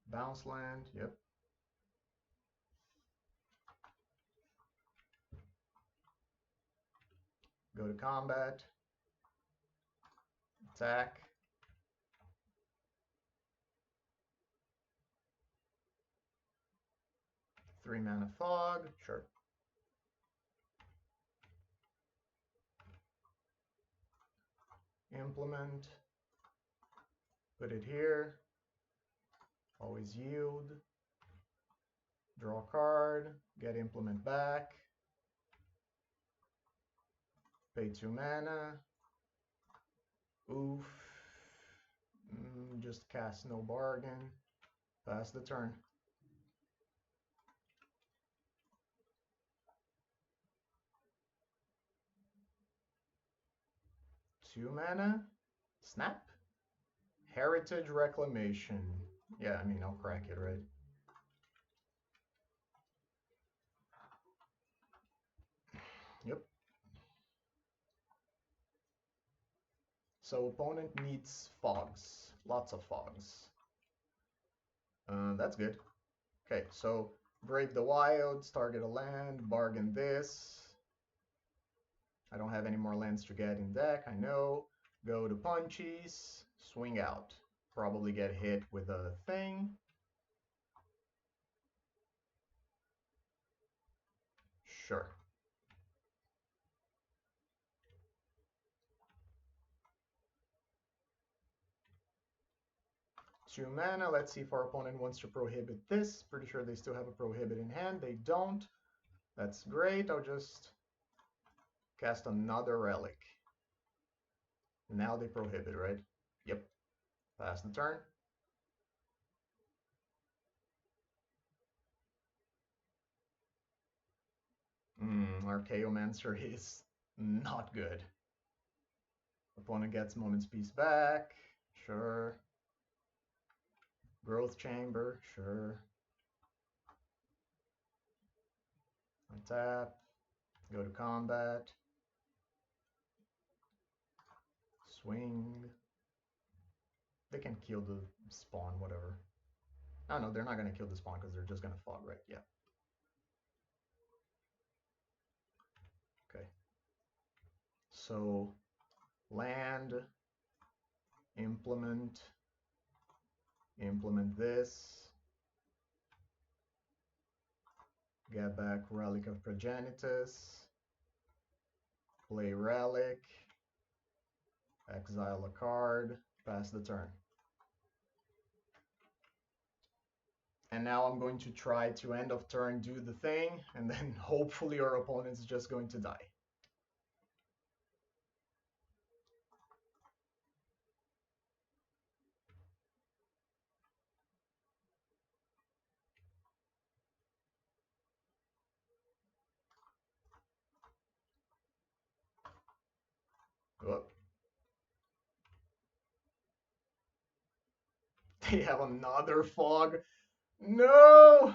S1: Bounce land, yep. Go to combat. Attack. Three mana fog, sure. Implement. Put it here. Always yield. Draw card. Get implement back. Pay 2 mana. Oof. Just cast no bargain. Pass the turn. Two mana. Snap. Heritage Reclamation. Yeah, I mean, I'll crack it, right? Yep. So opponent needs fogs. Lots of fogs. That's good. Okay, so Brave the Wilds, target a land, bargain this. I don't have any more lands to get in deck, I know. Go to Punchies, swing out. Probably get hit with a thing. Sure. Two mana. Let's see if our opponent wants to prohibit this. Pretty sure they still have a prohibit in hand. They don't. That's great. I'll just cast another relic. Now they prohibit, right? Yep. Pass the turn. Archaeomancer is not good. Opponent gets Moment's Peace back. Sure. Growth Chamber. Sure. Untap. Go to combat. Swing. They can kill the spawn, whatever. Oh no, they're not going to kill the spawn because they're just going to fog, right? Yeah. Okay. So, land, implement this, get back Relic of Progenitus, play Relic, exile a card, pass the turn. And now I'm going to try to end of turn do the thing, and then hopefully our opponent's just going to die. Whoop. They have another fog. No!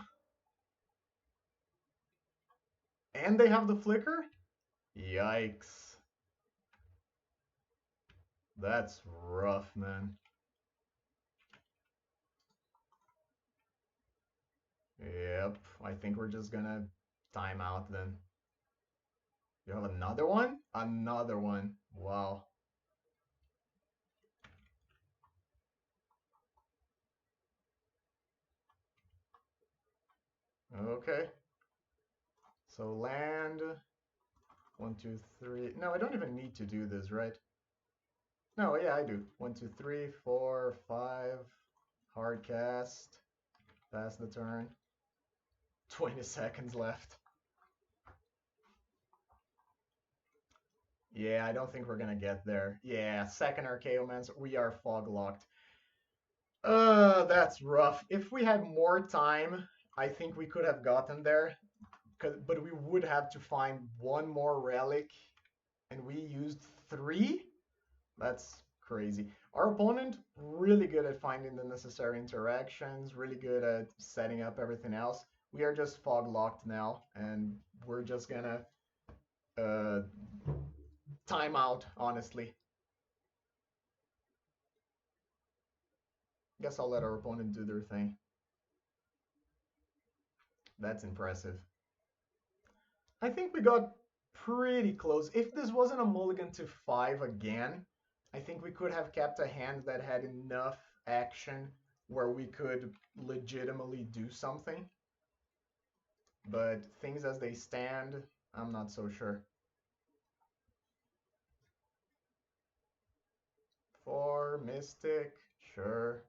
S1: And they have the flicker? Yikes. That's rough, man. Yep, I think we're just gonna time out then. You have another one? Another one. Wow. Okay. So land. 1, 2, 3. No, I don't even need to do this, right? No, yeah, I do. 1, 2, 3, 4, 5. Hard cast. Pass the turn. 20 seconds left. Yeah, I don't think we're gonna get there. Yeah, second Archaeomancer. We are fog locked. That's rough. If we had more time, I think we could have gotten there. But we would have to find one more relic, and we used 3? That's crazy. Our opponent, really good at finding the necessary interactions, really good at setting up everything else. We are just fog locked now, and we're just gonna time out, honestly. Guess I'll let our opponent do their thing. That's impressive. I think we got pretty close. If this wasn't a mulligan to 5 again, I think we could have kept a hand that had enough action where we could legitimately do something. But things as they stand, I'm not so sure. 4, Mystic, sure.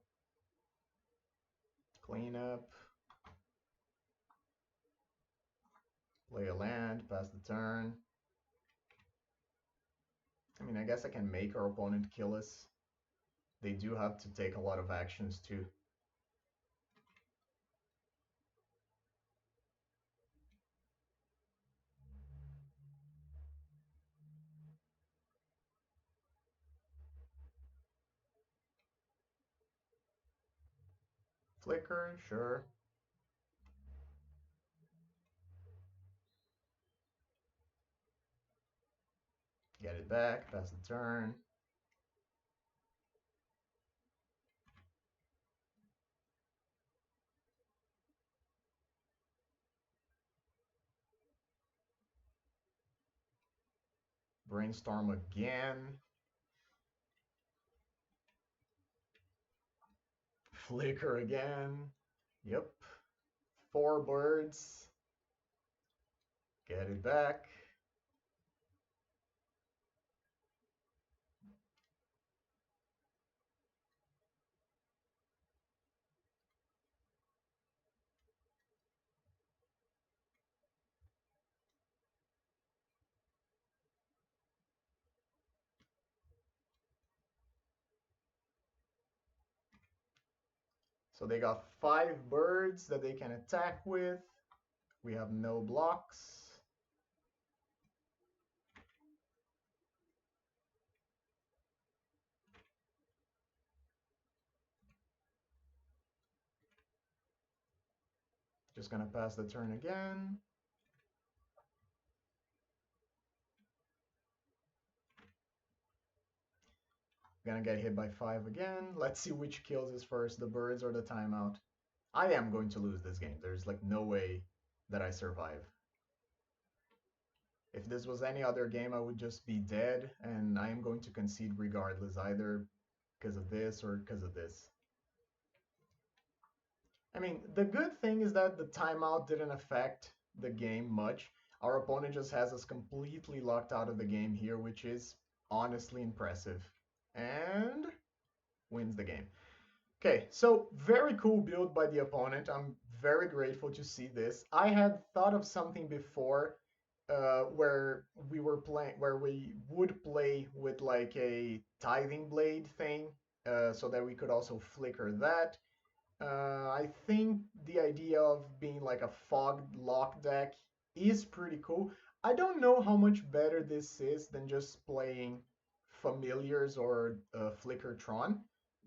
S1: Cleanup. Play a land, pass the turn. I mean, I guess I can make our opponent kill us. They do have to take a lot of actions too. Flicker, sure. Get it back, pass the turn. Brainstorm again. Flicker again. Yep. 4 birds. Get it back. So they got 5 birds that they can attack with. We have no blocks. Just gonna pass the turn again. Gonna get hit by 5 again. Let's see which kills us first, the birds or the timeout. I am going to lose this game. There's like no way that I survive. If this was any other game, I would just be dead, and I am going to concede regardless, either because of this or because of this. I mean, the good thing is that the timeout didn't affect the game much. Our opponent just has us completely locked out of the game here, which is honestly impressive. And wins the game. Okay, so very cool build by the opponent. I'm very grateful to see this. I had thought of something before where we would play with like a tithing blade thing, so that we could also flicker that. I think the idea of being like a fogged lock deck is pretty cool. I don't know how much better this is than just playing familiars or Flickertron,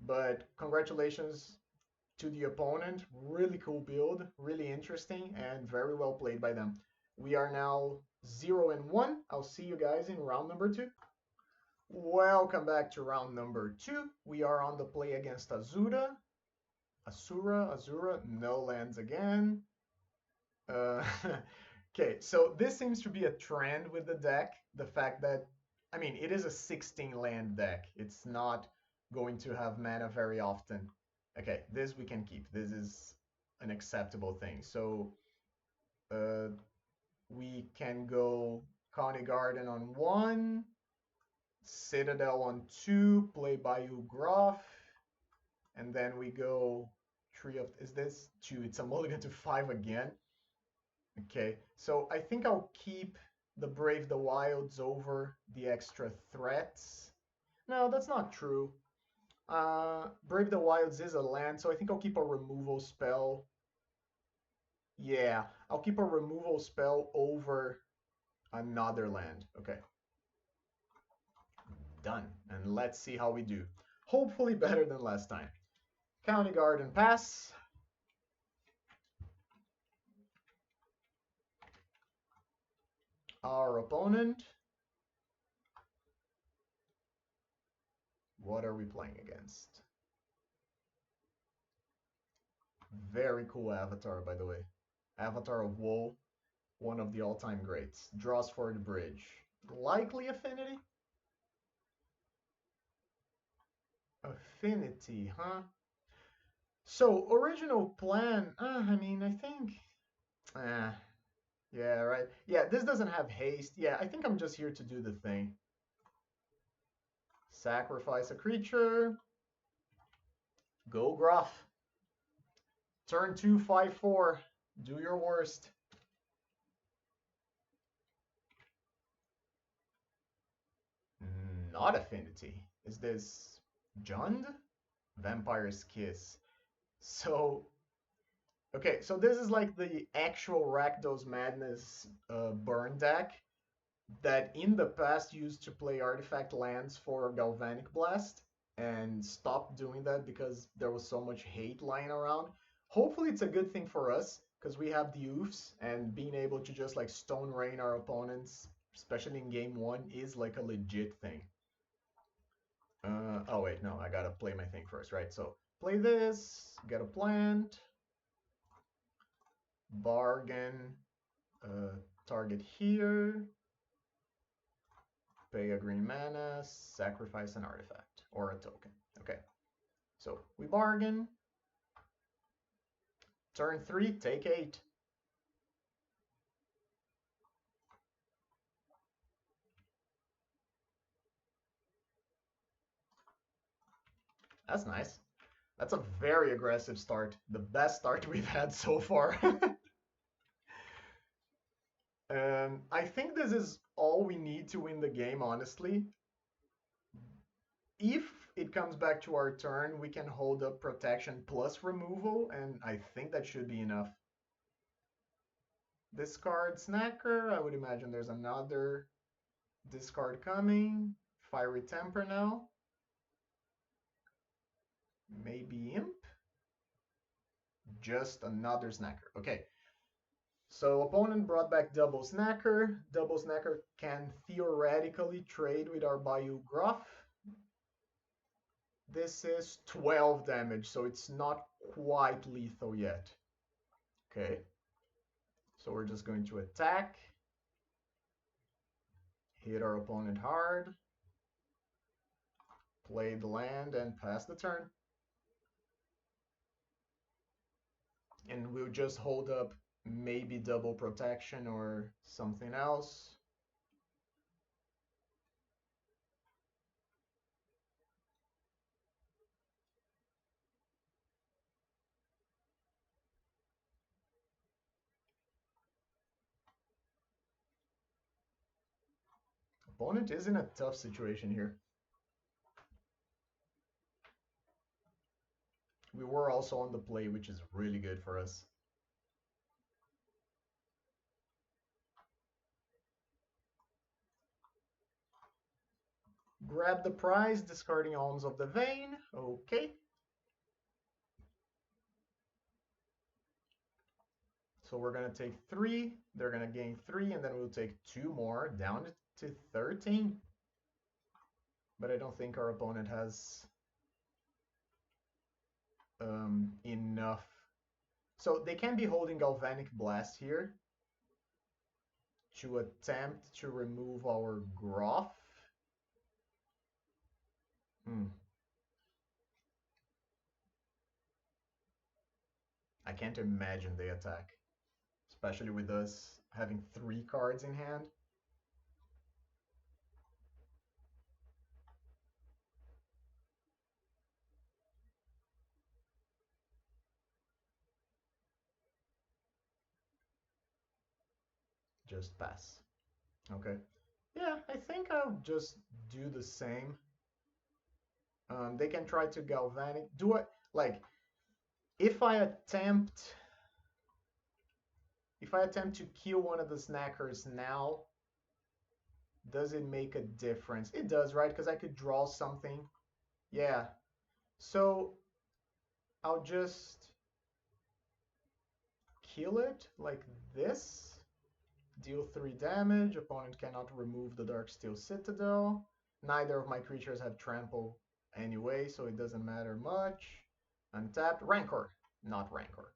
S1: but congratulations to the opponent. Really cool build, really interesting, and very well played by them. We are now 0-1. I'll see you guys in round number 2. Welcome back to round number 2. We are on the play against Azura. Azura, no lands again. Uh, okay, so this seems to be a trend with the deck. The fact that, I mean, it is a 16 land deck. It's not going to have mana very often. Okay, this we can keep. This is an acceptable thing. So we can go Coney Garden on 1, Citadel on 2, play Bayou Groff, and then we go Tree of, is this 2? It's a mulligan to 5 again. Okay, so I think I'll keep the Brave the Wilds over the extra threats. No, that's not true. Brave the Wilds is a land, so I think I'll keep a removal spell. Yeah, I'll keep a removal spell over another land. Okay. Done. And let's see how we do. Hopefully better than last time. County Garden pass. Our opponent. What are we playing against? Very cool avatar, by the way. Avatar of Woe, one of the all-time greats. Draws for the bridge. Likely Affinity? Affinity, huh? So, original plan, I mean, I think... yeah, right. Yeah, this doesn't have haste. Yeah, I think I'm just here to do the thing. Sacrifice a creature. Go Gruff. Turn 2, 5, 4. Do your worst. Not Affinity. Is this Jund? Vampire's Kiss. So, okay, so this is like the actual Rakdos Madness burn deck that in the past used to play artifact lands for Galvanic Blast and stopped doing that because there was so much hate lying around. Hopefully it's a good thing for us because we have the oofs, and being able to just like Stone Rain our opponents, especially in game 1, is like a legit thing. Oh wait, no, I gotta play my thing first, right? So play this, get a plant, bargain, target here, pay a green mana, sacrifice an artifact or a token. Okay, so we bargain. Turn 3, take 8. That's nice. That's a very aggressive start. The best start we've had so far. I think this is all we need to win the game, honestly. If it comes back to our turn, we can hold up protection plus removal, and I think that should be enough. Discard Snacker. I would imagine there's another discard coming. Fiery Temper now. Maybe Imp. Just another Snacker. Okay. So opponent brought back Double Snacker. Double Snacker can theoretically trade with our Bayou Gruff. This is 12 damage, so it's not quite lethal yet. Okay. So we're just going to attack. Hit our opponent hard. Play the land and pass the turn. And we'll just hold up maybe double protection or something else. Opponent is in a tough situation here. We were also on the play, which is really good for us. Grab the prize, discarding Alms of the Vein. Okay. So we're going to take 3. They're going to gain 3, and then we'll take 2 more, down to 13. But I don't think our opponent has enough. So they can be holding Galvanic Blast here to attempt to remove our Groff. I can't imagine they attack, especially with us having 3 cards in hand. Just pass. Okay. Yeah, I think I'll just do the same. They can try to Galvanic. Do I, like, if I attempt to kill one of the Snackers now, does it make a difference? It does, right? Because I could draw something. Yeah. So I'll just kill it like this. Deal 3 damage. Opponent cannot remove the Darksteel Citadel. Neither of my creatures have trample anyway, so it doesn't matter much. Untapped. Rancor. Not Rancor.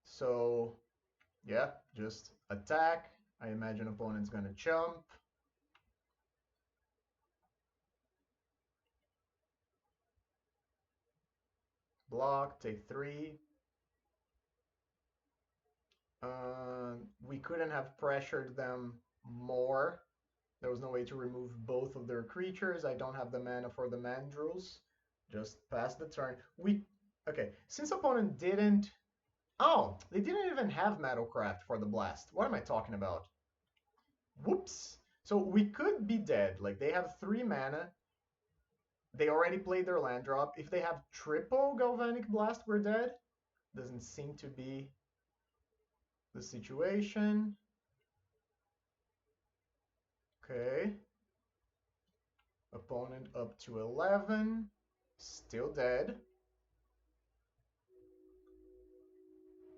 S1: So, yeah, just attack. I imagine opponent's going to chump. Block, take 3. We couldn't have pressured them more. There was no way to remove both of their creatures. I don't have the mana for the Mandrills. Just pass the turn. Okay, since opponent didn't... Oh, they didn't even have Metalcraft for the blast. What am I talking about? Whoops. So we could be dead. Like, they have 3 mana. They already played their land drop. If they have triple Galvanic Blast, we're dead. Doesn't seem to be the situation. Okay. Opponent up to 11. Still dead.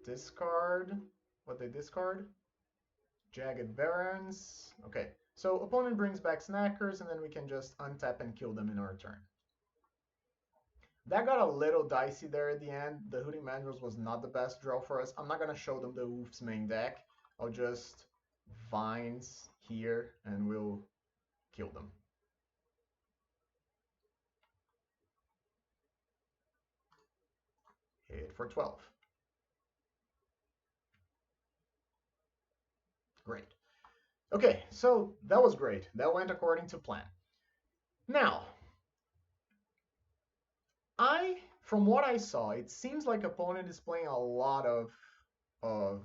S1: Discard. What they discard? Jagged Barons. Okay. So opponent brings back Snackers, and then we can just untap and kill them in our turn. That got a little dicey there at the end. The Hooting Mandrills was not the best draw for us. I'm not going to show them the Woof's main deck. I'll just Vines here, and we'll kill them. Hit for 12. Great. Okay, so that was great. That went according to plan. Now, from what I saw, it seems like opponent is playing a lot of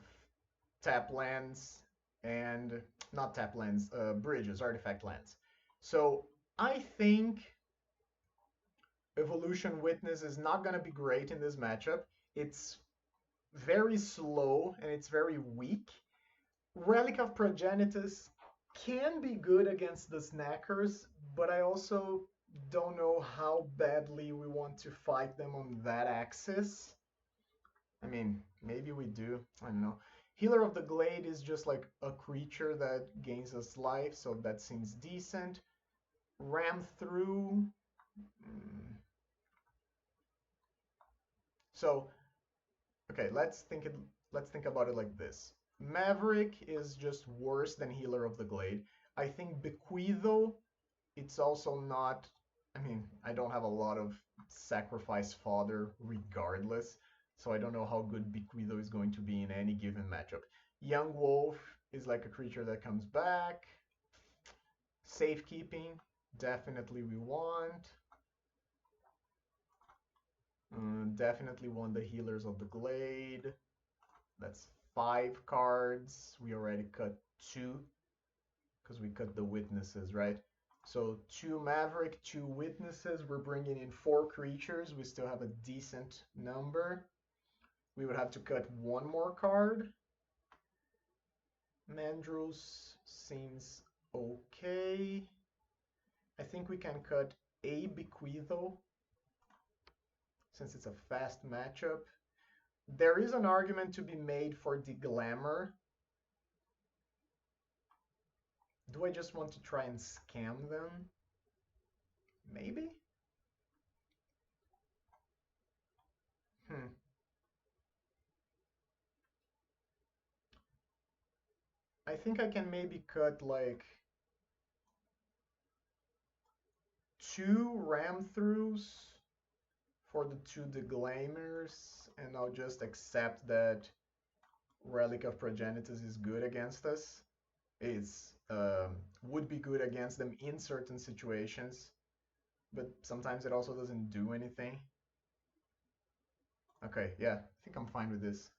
S1: tap lands and not tap lands, bridges, artifact lands. So I think Evolution Witness is not going to be great in this matchup. It's very slow and it's very weak. Relic of Progenitus can be good against the Snackers, but I also don't know how badly we want to fight them on that axis. I mean, maybe we do. I don't know. Healer of the Glade is just like a creature that gains us life, so that seems decent. Ram through. So, okay, let's think about it like this. Maverick is just worse than Healer of the Glade. I think Bequeatho, it's also not. I mean, I don't have a lot of Sacrifice Fodder regardless, so I don't know how good Bequeatho is going to be in any given matchup. Young Wolf is like a creature that comes back. Safekeeping, definitely we want. Definitely want the Healers of the Glade. That's 5 cards. We already cut 2 because we cut the Witnesses, right? So 2 Maverick, 2 Witnesses. We're bringing in 4 creatures. We still have a decent number. We would have to cut 1 more card. Mandrels seems okay. I think we can cut a Bequeatho since it's a fast matchup. There is an argument to be made for the Glamour. Do I just want to try and scam them? Maybe? I think I can maybe cut like 2 ram throughs for the 2 Deglamers, and I'll just accept that Relic of Progenitus is good against us. It's would be good against them in certain situations, but sometimes it also doesn't do anything. Okay, yeah, I think I'm fine with this.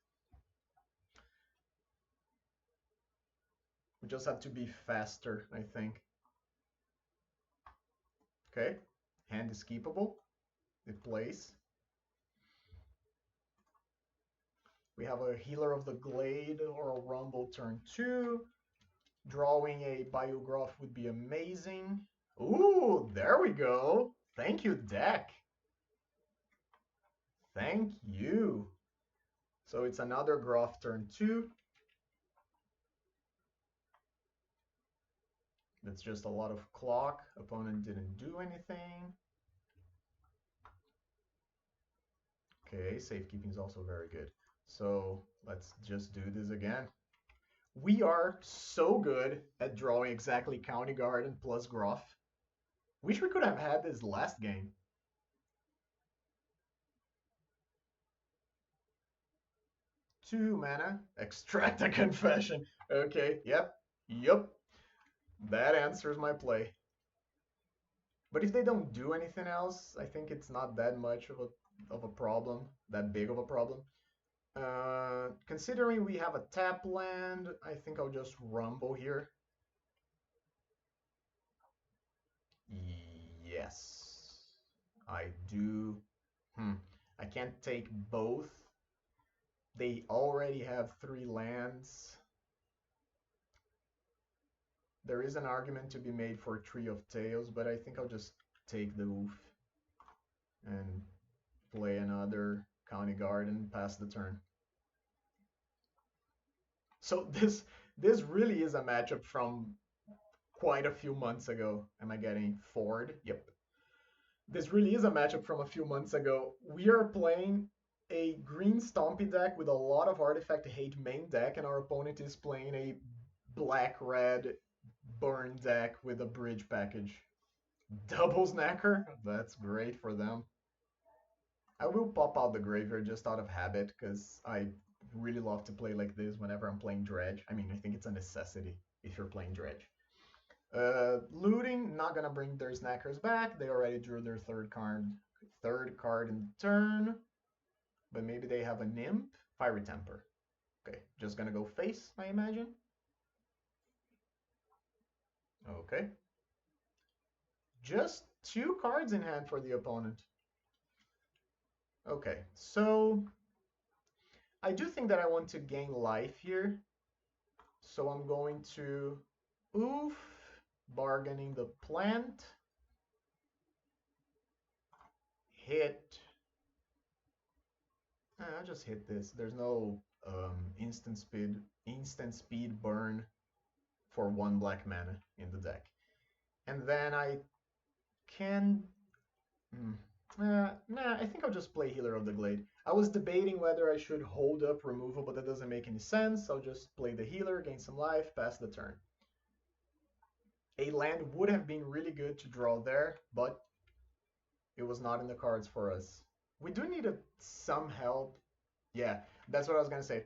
S1: We just have to be faster, I think. Okay, hand is keepable. It plays. We have a Healer of the Glade or a Rumble turn 2. Drawing a Biograph would be amazing. Ooh, there we go. Thank you, deck. Thank you. So it's another Graph turn 2. That's just a lot of clock. Opponent didn't do anything. Okay, safekeeping is also very good. So let's just do this again. We are so good at drawing exactly County Garden plus Gruff. Wish we could have had this last game. Two mana, extract a confession. Okay, yep. That answers my play. But if they don't do anything else, I think it's not that much of a problem, that big of a problem. Considering we have a tap land, I think I'll just rumble here. Yes, I do. I can't take both. They already have 3 lands. There is an argument to be made for Tree of Tales, but I think I'll just take the oof and play another County Garden, pass the turn. So this really is a matchup from quite a few months ago. Am I getting Ford? Yep. This really is a matchup from a few months ago. We are playing a Green Stompy deck with a lot of Artifact Hate main deck, and our opponent is playing a black-red burn deck with a bridge package. Double Snacker? That's great for them. I will pop out the graveyard just out of habit, because I really love to play like this whenever I'm playing Dredge. I mean, I think it's a necessity if you're playing Dredge. Looting, not gonna bring their Snackers back. They already drew their third card in the turn. But maybe they have a Nymph. Fiery Temper. Okay, just gonna go face, I imagine. Okay. Just 2 cards in hand for the opponent. Okay, so I do think that I want to gain life here. So I'm going to oof, bargaining the plant, hit. I'll just hit this. There's no instant speed burn for one black mana in the deck. And then I can. Hmm, nah, I think I'll just play Healer of the Glade. I was debating whether I should hold up removal, but that doesn't make any sense. I'll just play the healer, gain some life, pass the turn. A land would have been really good to draw there, but it was not in the cards for us. We do need some help. Yeah, that's what I was gonna say.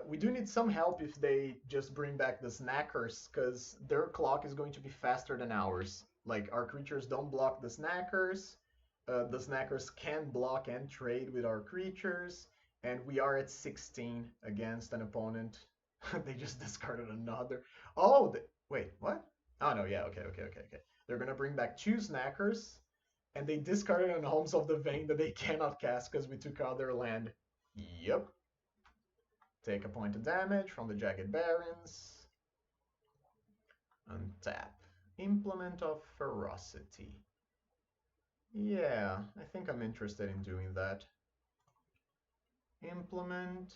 S1: We do need some help if they just bring back the snackers, because their clock is going to be faster than ours. Like, our creatures don't block the snackers. The snackers can block and trade with our creatures. And we are at 16 against an opponent. They just discarded another. Oh, wait, what? Oh, no, yeah, okay. They're going to bring back two snackers. And they discarded an Homes of the Vein that they cannot cast because we took out their land. Yep. Take a point of damage from the Jagged Barrens. Untap. Implement of Ferocity. Yeah, I think I'm interested in doing that. Implement.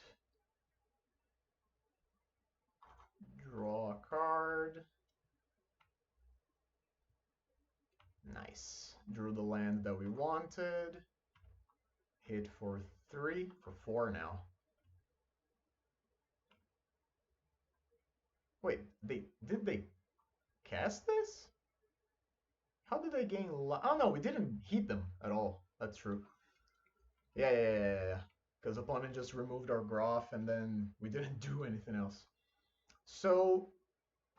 S1: Draw a card. Nice. Drew the land that we wanted. Hit for 3, for 4 now. Wait, did they cast this? How did they gain life? Oh no, we didn't hit them at all. That's true. Yeah. Because opponent just removed our Groff and then we didn't do anything else. So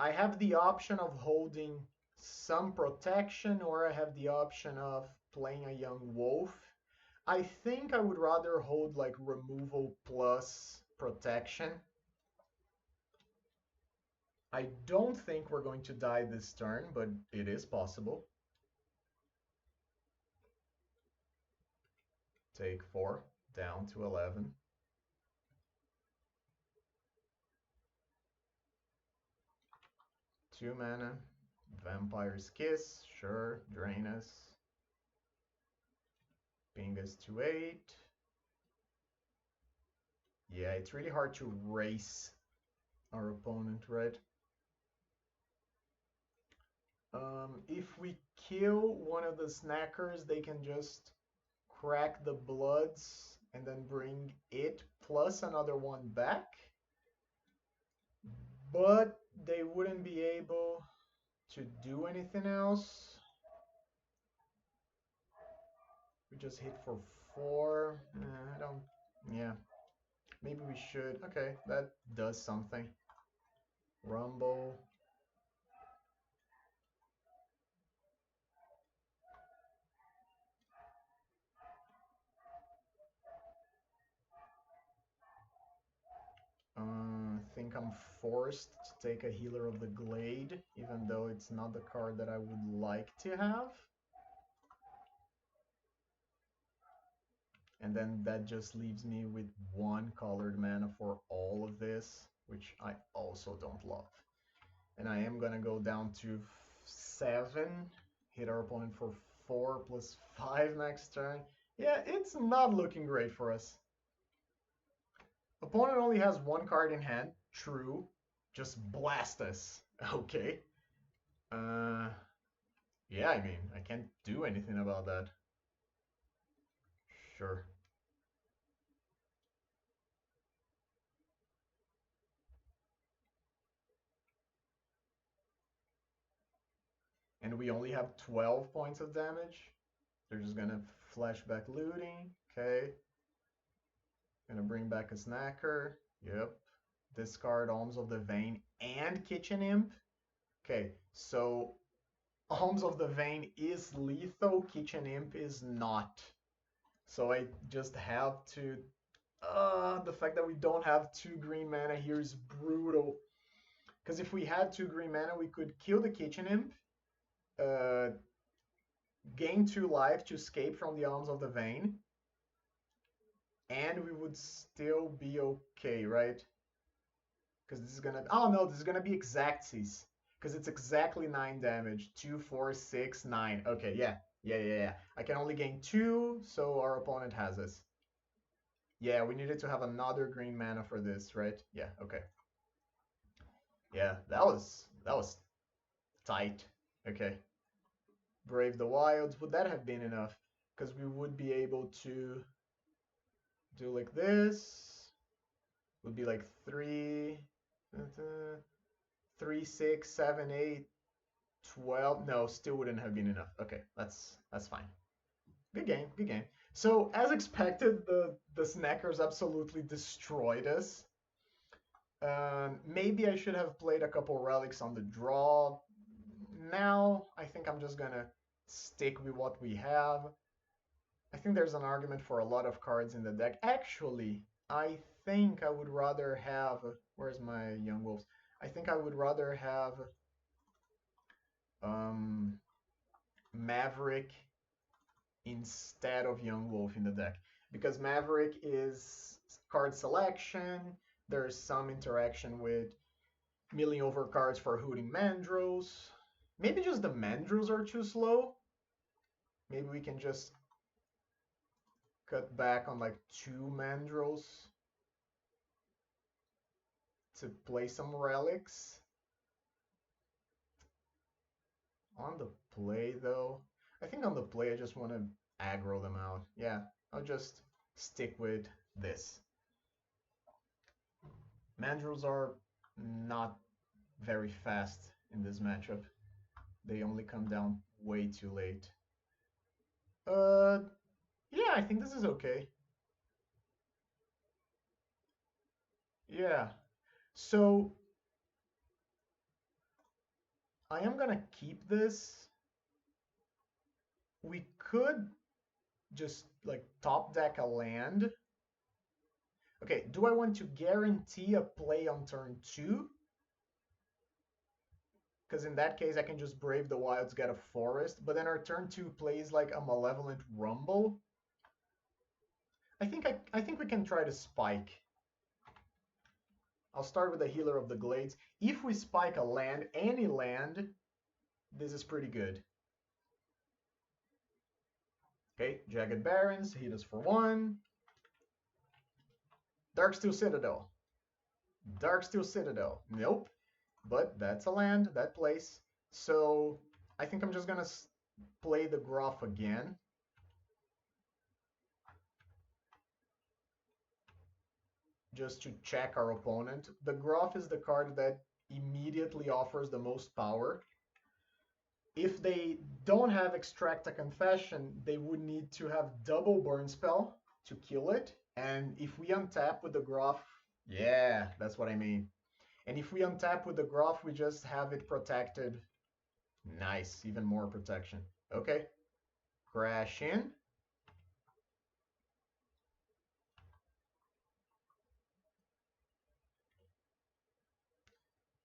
S1: I have the option of holding some protection or I have the option of playing a young wolf. I think I would rather hold like removal plus protection. I don't think we're going to die this turn, but it is possible. Take 4, down to 11. Two mana, Vampire's Kiss, sure, drain us. Ping us to 8. Yeah, it's really hard to race our opponent, right? If we kill one of the snackers, they can just crack the bloods and then bring it plus another one back. But they wouldn't be able to do anything else. We just hit for 4. I don't... Yeah. Maybe we should... Okay, that does something. Rumble. I think I'm forced to take a Healer of the Glade, even though it's not the card that I would like to have. And then that just leaves me with 1 colored mana for all of this, which I also don't love. And I am gonna go down to 7, hit our opponent for 4 plus 5 next turn. Yeah, it's not looking great for us. Opponent only has 1 card in hand, true. Just blast us. Okay. Yeah, I mean, I can't do anything about that. Sure. And we only have 12 points of damage. They're just gonna flashback looting. Okay. Gonna bring back a snacker. Yep. Discard Alms of the Vein and Kitchen Imp. Okay, so Alms of the Vein is lethal, Kitchen Imp is not. So I just have to... the fact that we don't have 2 green mana here is brutal. Because if we had 2 green mana, we could kill the Kitchen Imp, gain 2 life to escape from the Alms of the Vein, and we would still be okay, right? Because this is gonna, oh no, this is gonna be exactsies. Because it's exactly 9 damage. 2, 4, 6, 9. Okay, yeah. Yeah. I can only gain 2, so our opponent has this. Yeah, we needed to have another green mana for this, right? Yeah, okay. Yeah, that was tight. Okay. Brave the Wilds. Would that have been enough? Because we would be able to do like this. Would be like 3, 3, 6, 7, 8, 12. No, still wouldn't have been enough. Okay, that's fine. Good game, good game. So as expected, the snackers absolutely destroyed us. Maybe I should have played a couple relics on the draw. Now I think I'm just gonna stick with what we have. I think there's an argument for a lot of cards in the deck. Actually, I think I would rather have. Where's my Young Wolves? I think I would rather have um, Maverick instead of Young Wolf in the deck because Maverick is card selection. There's some interaction with milling over cards for hooting Mandrills. Maybe just the Mandrills are too slow. Maybe we can just cut back on like 2 Mandrills to play some relics. On the play, though, I think on the play I just want to aggro them out. Yeah, I'll just stick with this. Mandrills are not very fast in this matchup. They only come down way too late. Uh, yeah, I think this is okay. Yeah. So I am gonna keep this. We could just like top deck a land. Okay, do I want to guarantee a play on turn 2? Because in that case, I can just Brave the Wilds, get a Forest, but then our turn 2 plays like a Malevolent Rumble. I think we can try to spike. I'll start with the Healer of the Glades. If we spike a land, any land, this is pretty good. Okay, Jagged Barrens, hit us for 1. Darksteel Citadel. Darksteel Citadel. Nope. But that's a land, that plays. So I think I'm just going to play the Groff again. Just to check our opponent. The Groff is the card that immediately offers the most power. If they don't have Extract a Confession, they would need to have double Burn Spell to kill it. And if we untap with the Groff, yeah, that's what I mean. And if we untap with the Groff, we just have it protected. Nice, even more protection. Okay, crash in.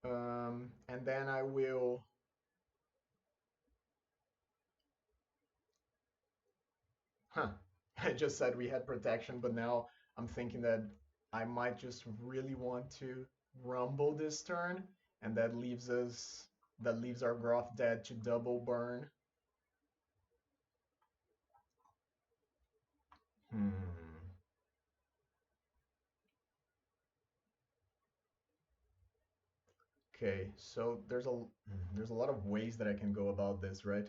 S1: And then I will... Huh, I just said we had protection, but now I'm thinking that I might just really want to rumble this turn, and that leaves our Groff dead to double burn. Okay, so there's a lot of ways that I can go about this, right?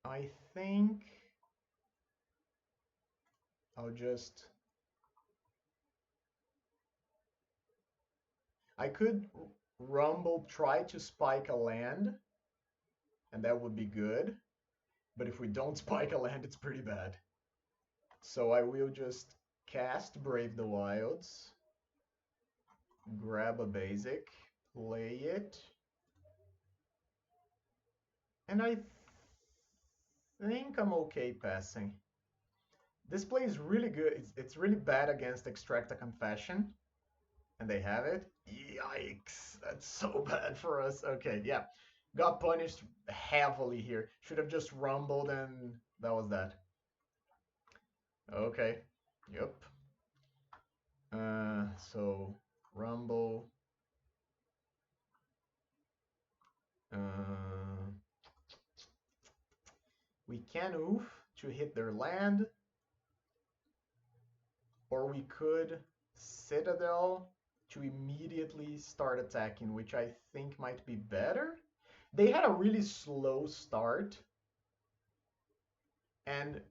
S1: I think I'll just... I could rumble, try to spike a land, and that would be good. But if we don't spike a land, it's pretty bad. So I will just cast Brave the Wilds, grab a basic, play it, and I think I'm okay passing. This play is really good. It's really bad against Extract a Confession, and they have it. Yikes, that's so bad for us. Okay, yeah. Got punished heavily here. Should have just rumbled and that was that. Okay. Yep. So Rumble. Uh, we can oof to hit their land, or we could Citadel to immediately start attacking, which I think might be better. They had a really slow start, and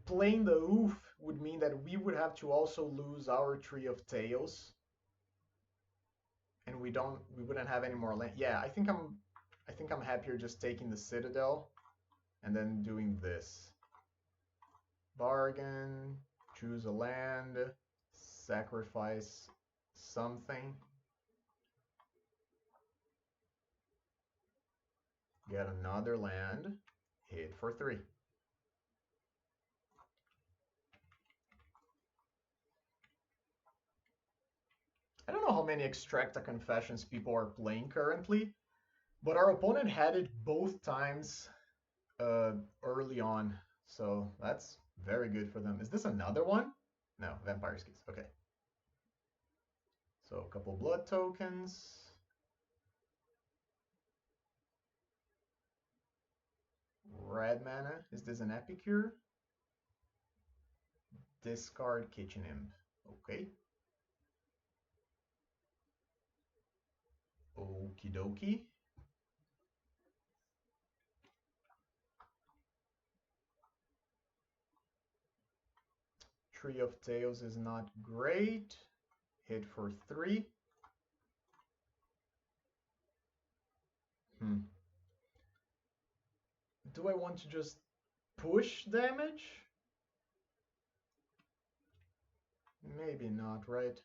S1: playing the oof would mean that we would have to also lose our Tree of Tails, and we wouldn't have any more land. Yeah, I think I'm happier just taking the Citadel and then doing this. Bargain, choose a land, sacrifice something, get another land, hit for 3. I don't know how many Extracta Confessions people are playing currently, but our opponent had it both times uh, early on, so that's very good for them. Is this another one? No, Vampire Skis. Okay. So a couple blood tokens. Red mana. Is this an Epicure? Discard Kitchen Imp. Okay. Okie dokie. Tree of Tails is not great. Hit for 3. Do I want to just push damage? Maybe not, right?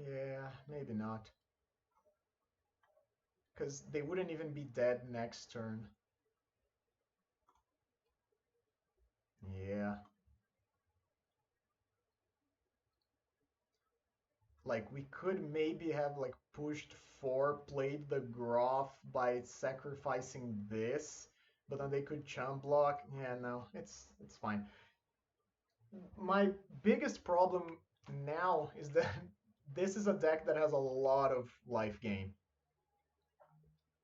S1: Yeah, maybe not. Because they wouldn't even be dead next turn. Yeah. Like, we could maybe have, like, pushed 4, played the Groff by sacrificing this, but then they could chump block. Yeah, no, it's fine. My biggest problem now is that this is a deck that has a lot of life gain.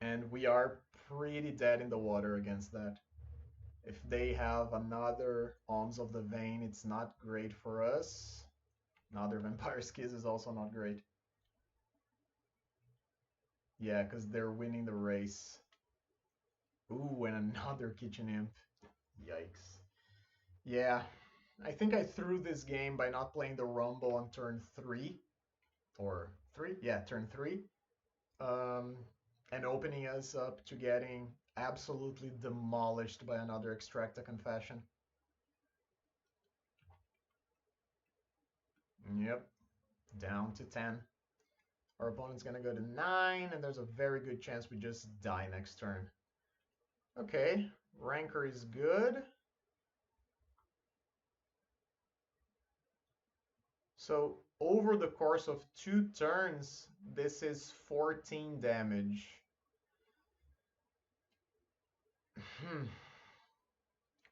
S1: And we are pretty dead in the water against that. If they have another Alms of the Vein, it's not great for us. Another Vampire Skiz is also not great. Yeah, because they're winning the race. Ooh, and another Kitchen Imp. Yikes. Yeah, I think I threw this game by not playing the Rumble on turn 3. Or 3? Yeah, turn 3. Um, and opening us up to getting absolutely demolished by another Extracta Confession. Yep, down to 10. Our opponent's gonna go to 9, and there's a very good chance we just die next turn. Okay, Rancor is good. So over the course of 2 turns, this is 14 damage.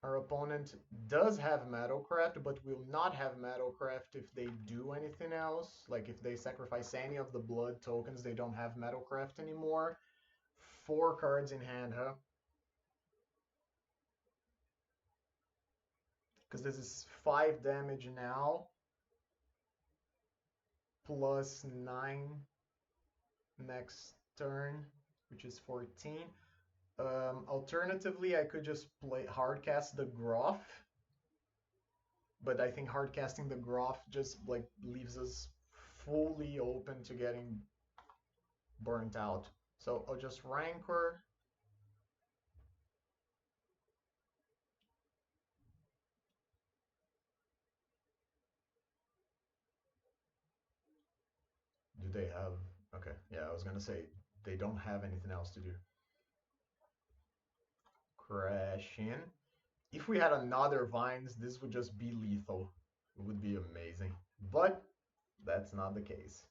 S1: Our opponent does have Metalcraft, but will not have Metalcraft if they do anything else. Like if they sacrifice any of the blood tokens, they don't have Metalcraft anymore. 4 cards in hand, huh? Because this is 5 damage now, plus 9 next turn, which is 14. Alternatively, I could just play hardcast the Groff, but I think hardcasting the Groff just like leaves us fully open to getting burnt out. So I'll just Rancor. Do they have... Okay, yeah, I was gonna say, they don't have anything else to do. Crash in. If we had another Vines, this would just be lethal. It would be amazing. But that's not the case.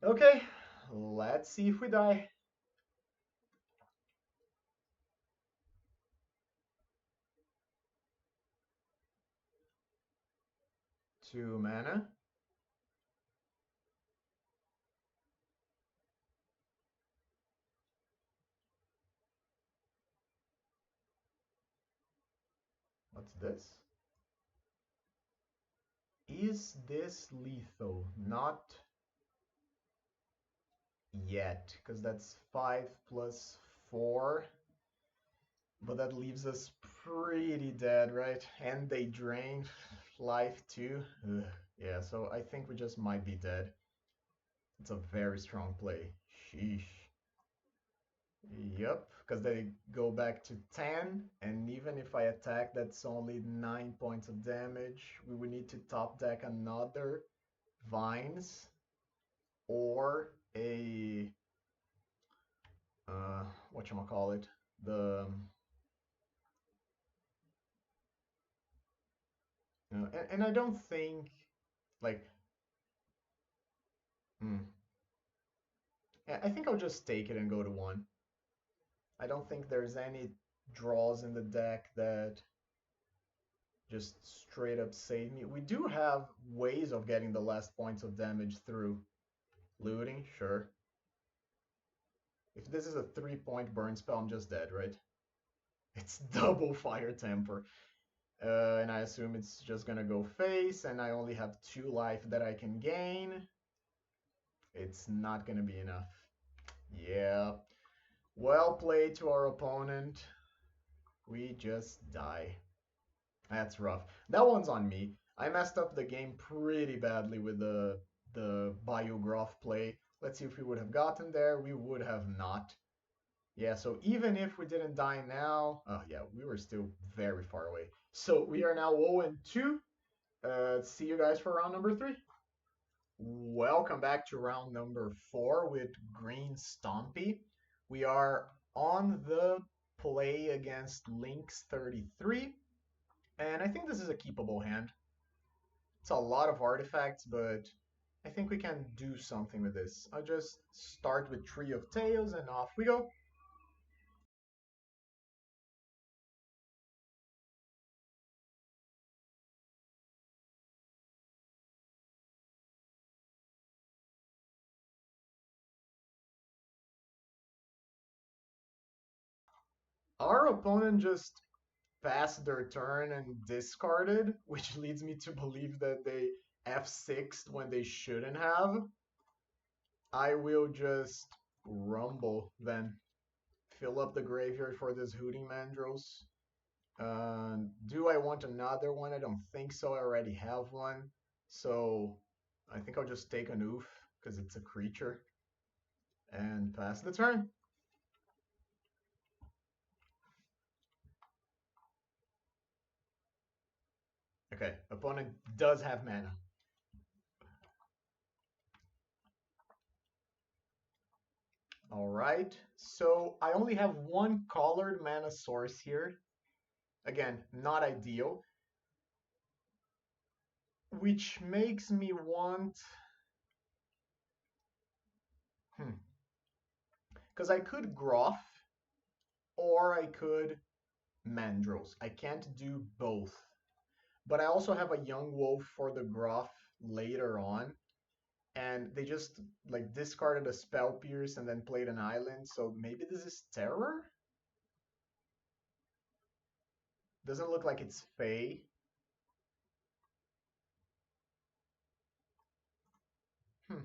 S1: Okay, let's see if we die. 2 mana. What's this? Is this lethal? Not yet, because that's 5 plus 4. But that leaves us pretty dead, right? And they drain life too. Ugh. Yeah, so I think we just might be dead. It's a very strong play. Sheesh. Yep, because they go back to 10, and even if I attack, that's only 9 points of damage. We would need to top deck another Vines or a whatchamacallit, the and I don't think like hmm, I think I'll just take it and go to 1. I don't think there's any draws in the deck that just straight up save me. We do have ways of getting the last points of damage through looting, sure. If this is a 3-point burn spell, I'm just dead, right? It's double fire temper. And I assume it's just gonna go face, and I only have 2 life that I can gain. It's not gonna be enough. Yeah. Well played to our opponent. We just die. That's rough. That one's on me. I messed up the game pretty badly with the Biograph play. Let's see if we would have gotten there. We would have not. Yeah, so even if we didn't die now, oh yeah, we were still very far away. So we are now 0-2. See you guys for round number 3. Welcome back to round number 4 with Green Stompy. We are on the play against Lynx 33. And I think this is a keepable hand. It's a lot of artifacts, but I think we can do something with this. I'll just start with Tree of Tails and off we go. Our opponent just passed their turn and discarded, which leads me to believe that they F6'd when they shouldn't have. I will just rumble then. Fill up the graveyard for this Hooting Mandrills. Do I want another one? I don't think so. I already have one. So I think I'll just take an oof because it's a creature and pass the turn. Okay, opponent does have mana. All right, so I only have one colored mana source here. Again, not ideal. Which makes me want... Because I could Groff or I could Mandrills. I can't do both. But I also have a Young Wolf for the Groff later on. And they just like discarded a Spell Pierce and then played an island. So maybe this is Terror? Doesn't look like it's Fey. Hmm.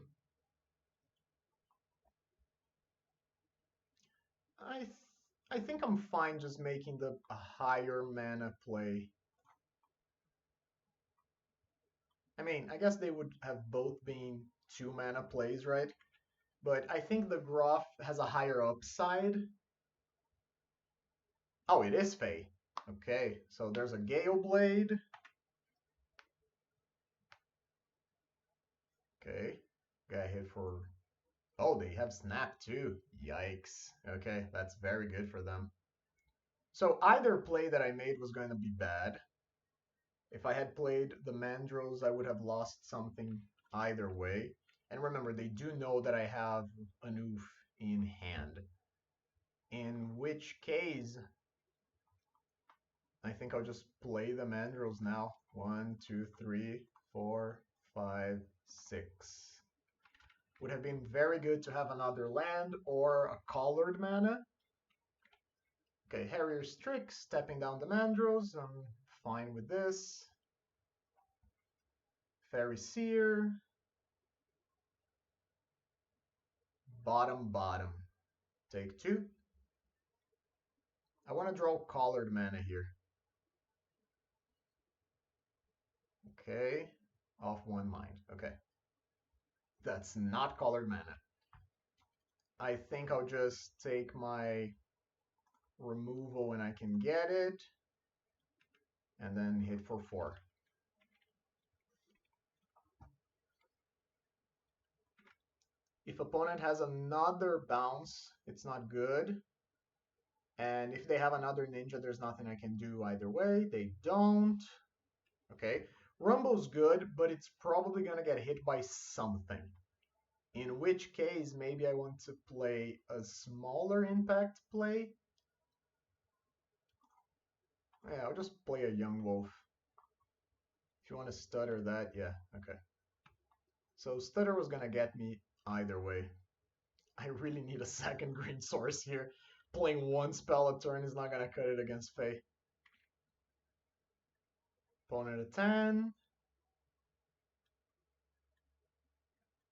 S1: I th I think I'm fine just making the a higher mana play. I mean, I guess they would have both been 2 mana plays, right? But I think the Groff has a higher upside. Oh, it is Fey. Okay, so there's a Gale Blade. Okay, got hit for... Oh, they have Snap too. Yikes. Okay, that's very good for them. So either play that I made was going to be bad. If I had played the Mandrills, I would have lost something either way. And remember, they do know that I have an oof in hand. In which case, I think I'll just play the Mandrills now. 1, 2, 3, 4, 5, 6. Would have been very good to have another land or a colored mana. Okay, Harrier Strix, stepping down the Mandrills. I'm fine with this. Fairy Seer. Bottom, bottom. Take 2. I want to draw colored mana here. Okay, off 1 mind. Okay. That's not colored mana. I think I'll just take my removal when I can get it, and then hit for 4. If opponent has another bounce, it's not good. And if they have another ninja, there's nothing I can do either way. They don't. Okay. Rumble's good, but it's probably going to get hit by something. In which case, maybe I want to play a smaller impact play. Yeah, I'll just play a Young Wolf. If you want to stutter that, yeah, okay. So stutter was going to get me either way. I really need a second green source here. Playing 1 spell a turn is not going to cut it against Faye. Opponent at 10.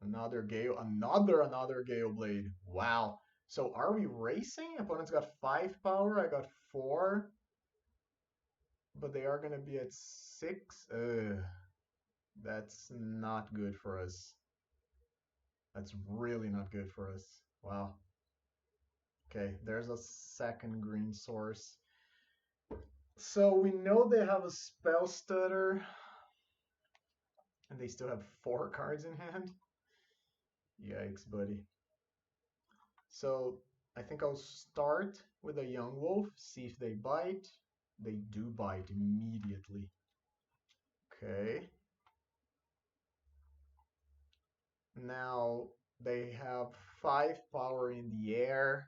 S1: Another Gale, another Gale Blade. Wow. So are we racing? Opponent's got 5 power, I got 4. But they are going to be at 6. That's not good for us. That's really not good for us. Wow. Okay, there's a second green source. So we know they have a spell stutter. And they still have 4 cards in hand. Yikes, buddy. So I think I'll start with a Young Wolf, see if they bite. They do bite immediately. Okay. Now they have 5 power in the air.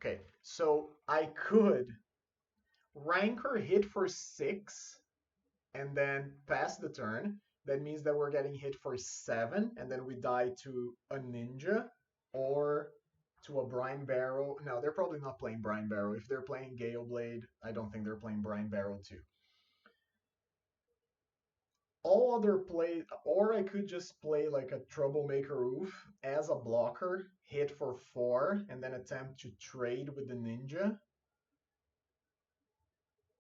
S1: Okay, so I could Rancor hit for 6 and then pass the turn. That means that we're getting hit for 7 and then we die to a ninja or to a Brine Barrow. No, they're probably not playing Brine Barrow. If they're playing Gale Blade, I don't think they're playing Brine Barrow too. All other play, or I could just play like a Troublemaker Oof as a blocker, hit for 4, and then attempt to trade with the ninja.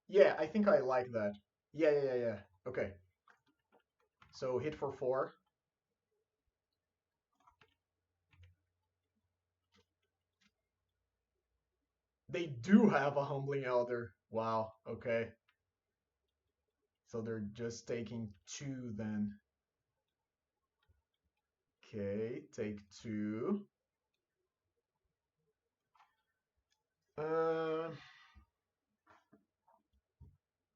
S1: Yeah, I think I like that. Yeah. Okay. So hit for 4. They do have a Humbling Elder. Wow, okay. So they're just taking 2 then. Okay, take 2.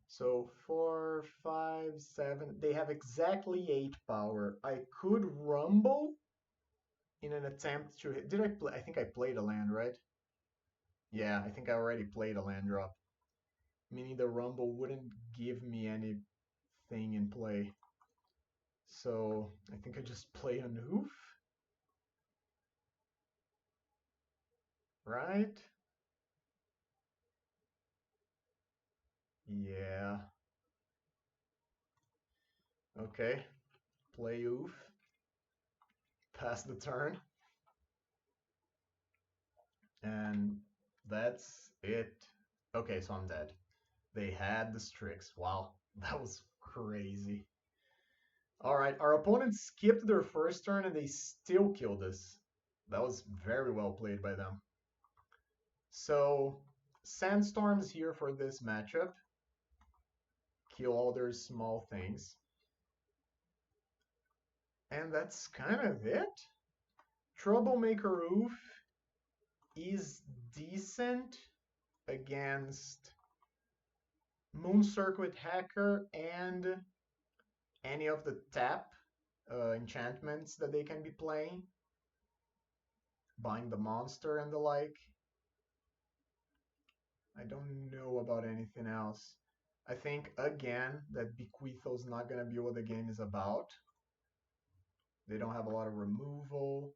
S1: So 4, 5, 7. They have exactly 8 power. I could rumble in an attempt to hit. Did I play? I think I played a land, right? Yeah, I think I already played a land drop. Meaning the rumble wouldn't give me anything in play. So I think I just play a noof. Right? Yeah. Okay. Play oof. Pass the turn. And that's it. Okay, so I'm dead. They had the Strix. Wow, that was crazy. Alright, our opponents skipped their first turn and they still killed us. That was very well played by them. So, Sandstorm's here for this matchup. Kill all their small things. And that's kind of it. Troublemaker Oof is decent against Moon Circuit Hacker and any of the tap enchantments that they can be playing. Bind the Monster and the like. I don't know about anything else. I think, again, that Bequeathel's not going to be what the game is about. They don't have a lot of removal.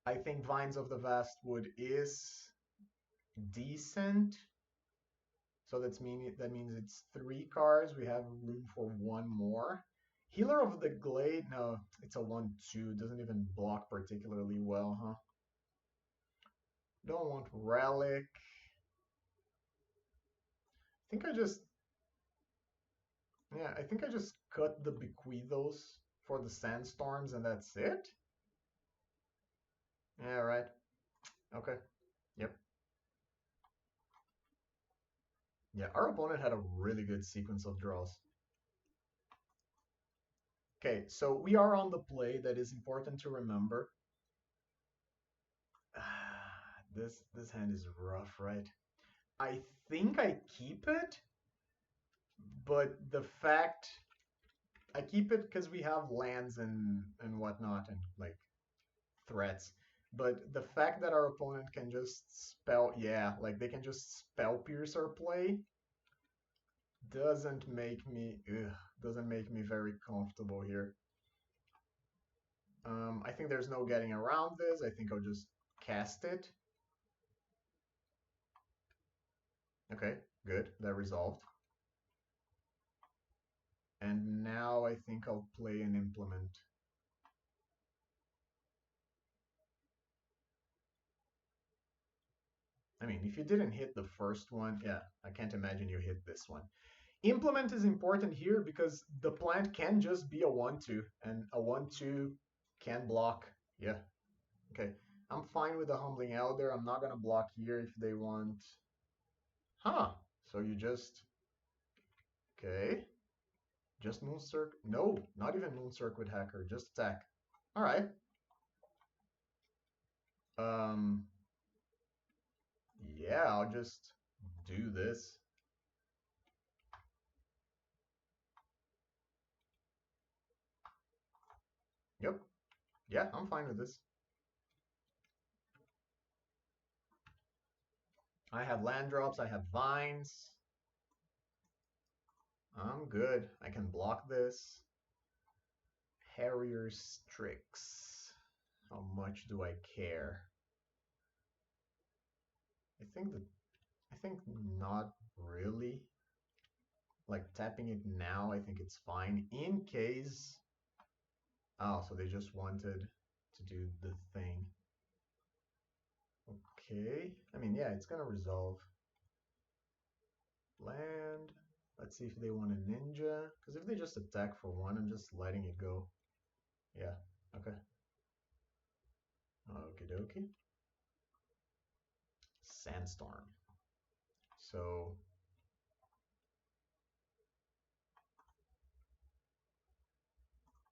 S1: I think Vines of the Vastwood is decent. So that means it's 3 cards. We have room for 1 more. Healer of the Glade, no, it's a 1/2. Doesn't even block particularly well, huh? Don't want Relic. I think I think I just cut the Bequeathos for the Sandstorms and that's it. Yeah, right. Okay. Yep. Yeah, our opponent had a really good sequence of draws. Okay, so we are on the play that is important to remember. This hand is rough, right? I think I keep it, but the fact I keep it because we have lands and whatnot and like threats. But the fact that our opponent can just spell, yeah, like they can just spell piercer play doesn't make me very comfortable here. I think there's no getting around this. I think I'll just cast it. Okay, good. That resolved. And now I think I'll play an implement. I mean, if you didn't hit the first one, yeah, I can't imagine you hit this one. Implement is important here because the plant can just be a 1/2, and a 1/2 can block. Yeah, okay. I'm fine with the Humbling Elder. I'm not gonna block here if they want. Huh, so you just... Okay. Just Moonstruck? No, not even Moonstruck with Hacker, just attack. Alright. Um, yeah, I'll just do this. Yep. Yeah, I'm fine with this. I have land drops, I have vines. I'm good. I can block this. Harrier's Strix. How much do I care? I think not really. Like tapping it now, I think it's fine. In case... Oh, so they just wanted to do the thing. Okay. I mean, yeah, it's gonna resolve. Land. Let's see if they want a ninja. Because if they just attack for 1, I'm just letting it go. Yeah, okay. Okie dokie. Sandstorm. So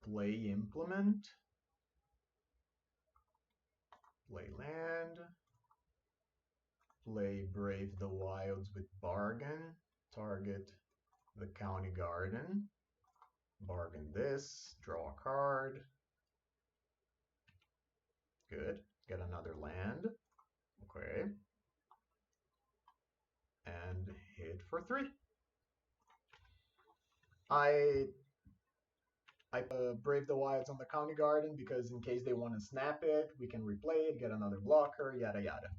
S1: play implement. Play land. Play Brave the Wilds with Bargain. Target the County Garden. Bargain this. Draw a card. Good. Get another land. Okay. And hit for 3. I Brave the Wilds on the County Garden because in case they want to snap it, we can replay it, get another blocker, yada yada.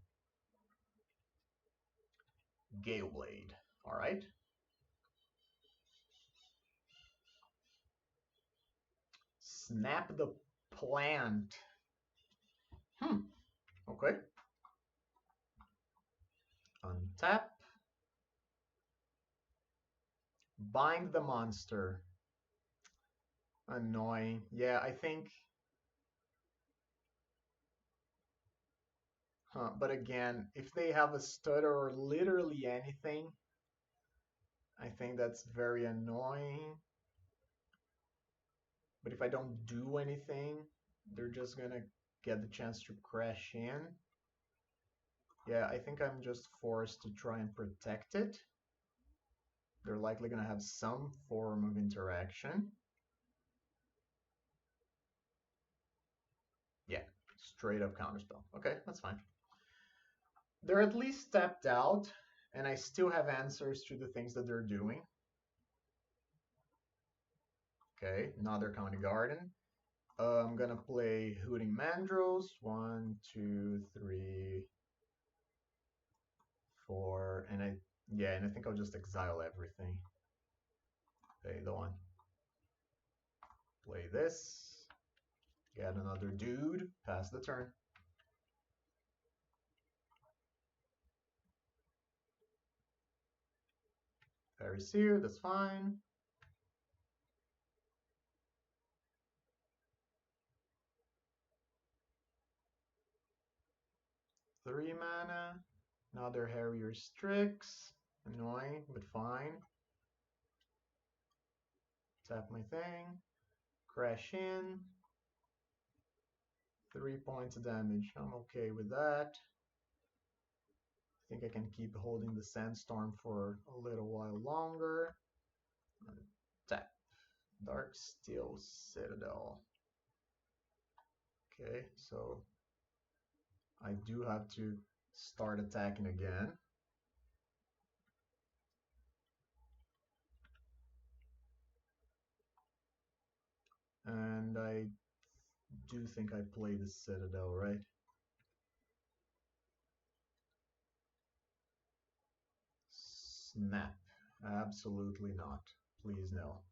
S1: Gale Blade. Alright. Snap the plant. Okay. Untap. Bind the monster. Annoying. Yeah, I think... But again, if they have a stutter or literally anything, I think that's very annoying. But if I don't do anything, they're just gonna get the chance to crash in. Yeah, I think I'm just forced to try and protect it. They're likely gonna have some form of interaction. Yeah, straight up counterspell. Okay, that's fine. They're at least tapped out. and I still have answers to the things that they're doing. Okay, another county garden. I'm gonna play Hooting Mandrills. 1, 2, 3, 4, and I think I'll just exile everything. Play the one. Play this. Get another dude. Pass the turn. Very Seer, that's fine. Three mana. Another Harrier Strix. Annoying, but fine. Tap my thing. Crash in. 3 points of damage. I'm okay with that. I think I can keep holding the Sandstorm for a little while longer. Tap. Darksteel Citadel. Okay, so I do have to start attacking again. And I do think I play the Citadel, right? Snap. Absolutely not. Please no.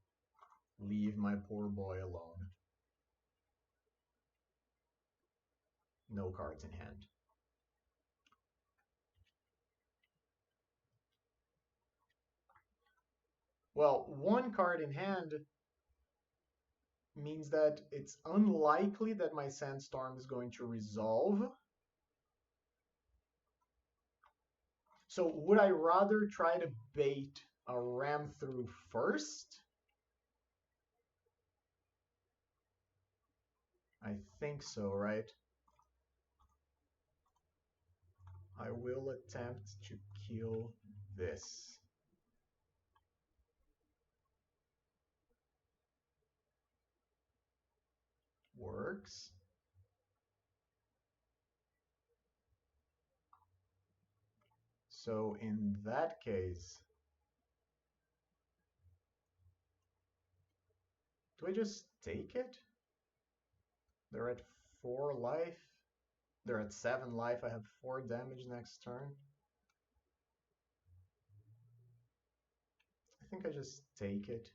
S1: Leave my poor boy alone. No cards in hand. Well, one card in hand means that it's unlikely that my Sandstorm is going to resolve. So would I rather try to bait a ram through first? I think so, right? I will attempt to kill this. Works. So in that case, do I just take it? They're at 4 life. They're at 7 life. I have 4 damage next turn. I think I just take it.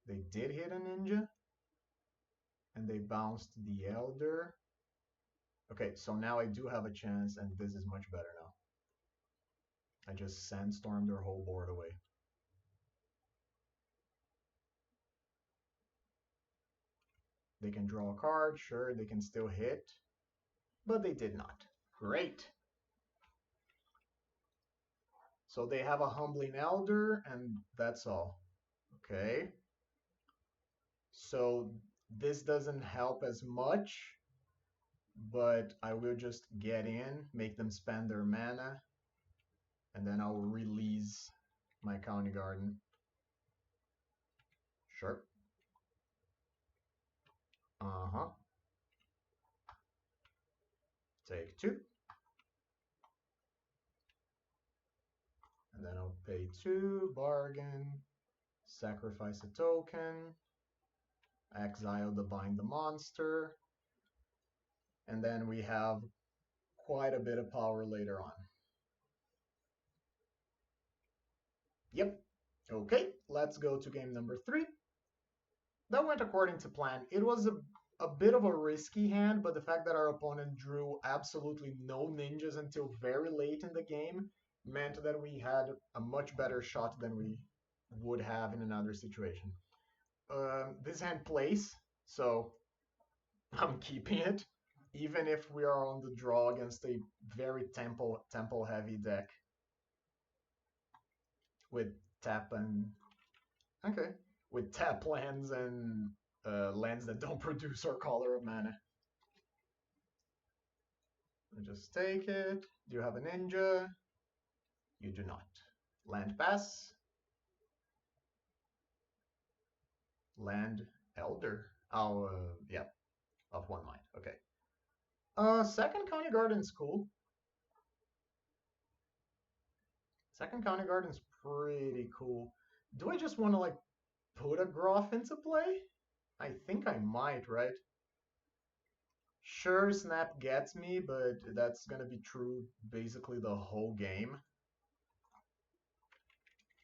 S1: They did hit a ninja. And they bounced the Elder. Okay, so now I do have a chance, and this is much better now. I just Sandstormed their whole board away. They can draw a card, sure, they can still hit, but they did not. Great. So they have a Humbling Elder, and that's all. Okay. So this doesn't help as much, but I will just get in, make them spend their mana, and then I'll release my County Garden. Sure. Uh-huh. Take 2. And then I'll pay 2, bargain, sacrifice a token, exile the Bind the Monster, and then we have quite a bit of power later on. Yep. Okay, let's go to game number 3. That went according to plan. It was a bit of a risky hand, but the fact that our opponent drew absolutely no ninjas until very late in the game meant that we had a much better shot than we would have in another situation. This hand plays, so I'm keeping it, even if we are on the draw against a very temple heavy deck with tap and with tap lands and lands that don't produce our color of mana. I just take it. Do you have a ninja? You do not. Land pass. Land elder. Oh, yeah, of 1 mind. Okay. Second County Garden's cool. Second County Garden's pretty cool. Do I just want to like put a Groff into play? I think I might, right? Sure, Snap gets me, but that's gonna be true basically the whole game.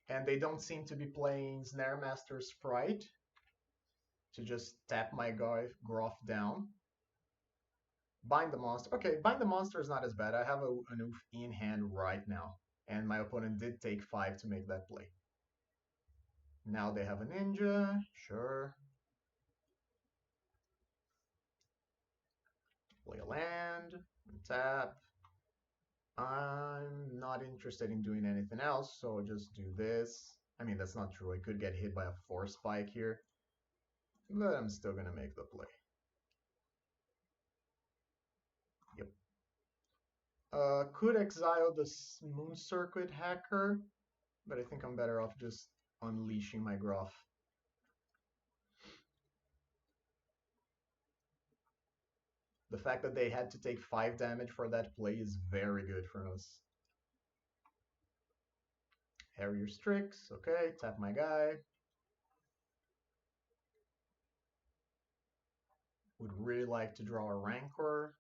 S1: And they don't seem to be playing Snare Master Sprite to just tap my guy Groff down. Bind the monster. Okay, bind the monster is not as bad. I have an oof in hand right now. And my opponent did take 5 to make that play. Now they have a ninja. Sure. Play a land. Tap. I'm not interested in doing anything else, so I'll just do this. I mean, that's not true. I could get hit by a force spike here. But I'm still going to make the play. Yep. Could exile the Moon Circuit Hacker, but I think I'm better off just unleashing my Groff. The fact that they had to take 5 damage for that play is very good for us. Harrier Strix, okay, tap my guy. Would really like to draw a Rancor.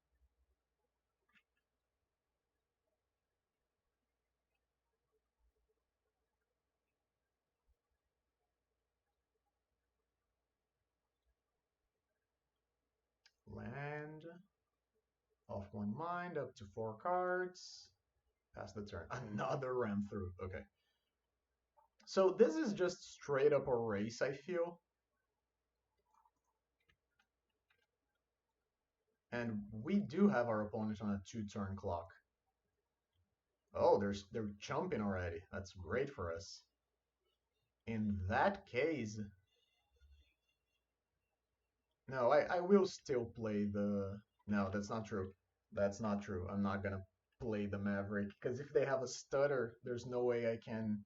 S1: Land. Off one mind, up to 4 cards. Pass the turn. Another ram through. Okay. So this is just straight up a race, I feel. And we do have our opponent on a 2-turn clock. Oh, they're jumping already. That's great for us. In that case... No, I will still play the... No, that's not true. That's not true. I'm not gonna play the Maverick, because if they have a stutter, there's no way I can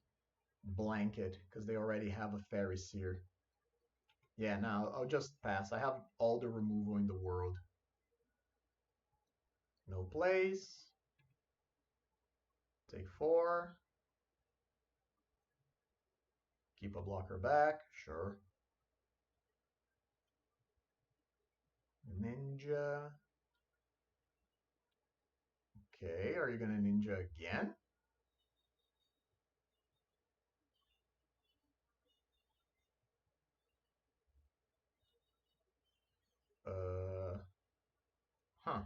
S1: blank it, because they already have a Fairy Seer. Yeah, no, I'll just pass. I have all the removal in the world. No plays. Take 4. Keep a blocker back. Sure. Ninja. Okay, are you gonna ninja again? Huh.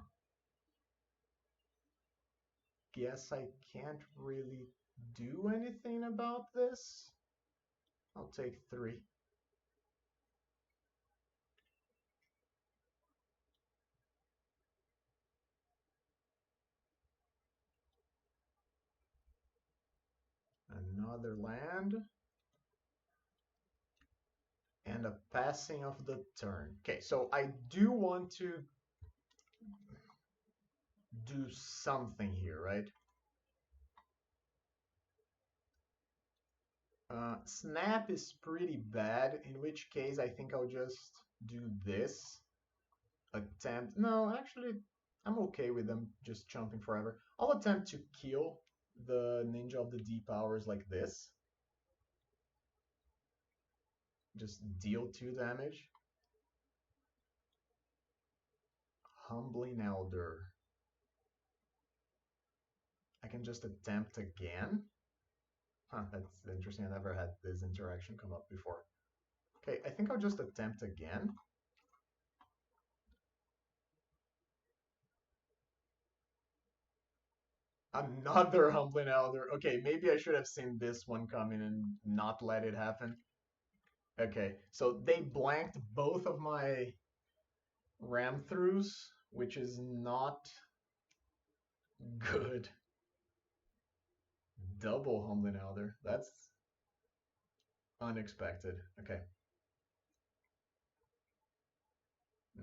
S1: Guess I can't really do anything about this. I'll take 3. Another land. And a passing of the turn. Okay, so I do want to do something here, right? Snap is pretty bad, in which case I think I'll just do this. Attempt... No, actually, I'm okay with them just jumping forever. I'll attempt to kill the Ninja of the D powers like this. Just deal 2 damage. Humbling Elder. I can just attempt again. Huh, that's interesting. I never had this interaction come up before. Okay, I think I'll just attempt again. Another Humbling Elder. Okay, maybe I should have seen this one coming and not let it happen. Okay, so they blanked both of my ram throughs, which is not good. Double Humbling Elder. That's unexpected. Okay.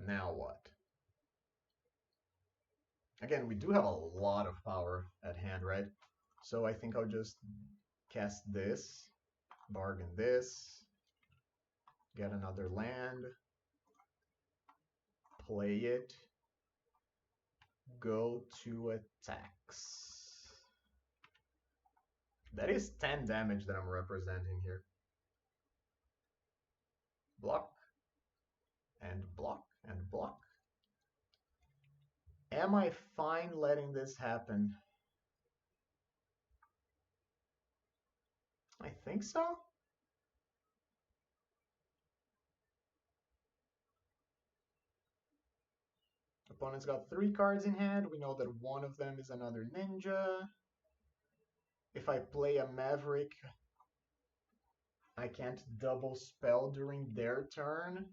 S1: Now what? Again, we do have a lot of power at hand, right? So I think I'll just cast this, bargain this, get another land, play it, go to attacks. That is 10 damage that I'm representing here. Block, and block, and block. Am I fine letting this happen? I think so. Opponent's got 3 cards in hand. We know that one of them is another ninja. If I play a Maverick, I can't double spell during their turn.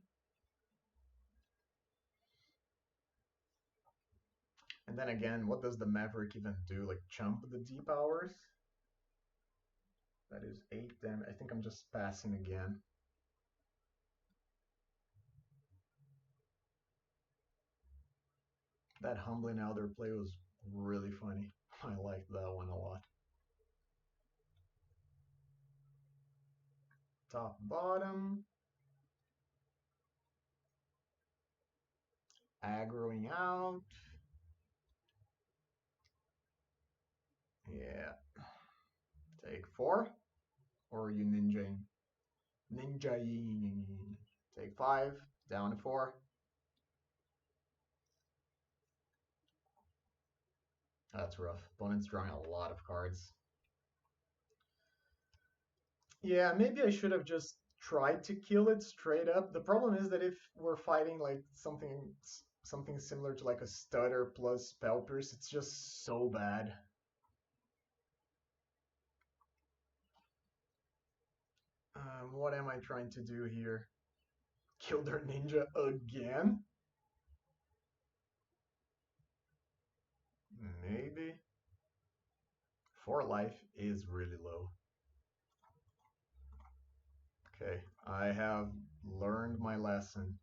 S1: And then again, what does the Maverick even do? Like chump the D powers? That is 8 damage. I think I'm just passing again. That Humbling Elder play was really funny. I liked that one a lot. Top, bottom. Aggroing out. Yeah. Take 4. Or are you ninjaing? Ninjaing. Take 5. Down to 4. That's rough. Opponent's drawing a lot of cards. Yeah, maybe I should have just tried to kill it straight up. The problem is that if we're fighting like something similar to like a stutter plus Pauper's, it's just so bad. What am I trying to do here? Kill their ninja again? Maybe. 4 life is really low. Okay, I have learned my lesson.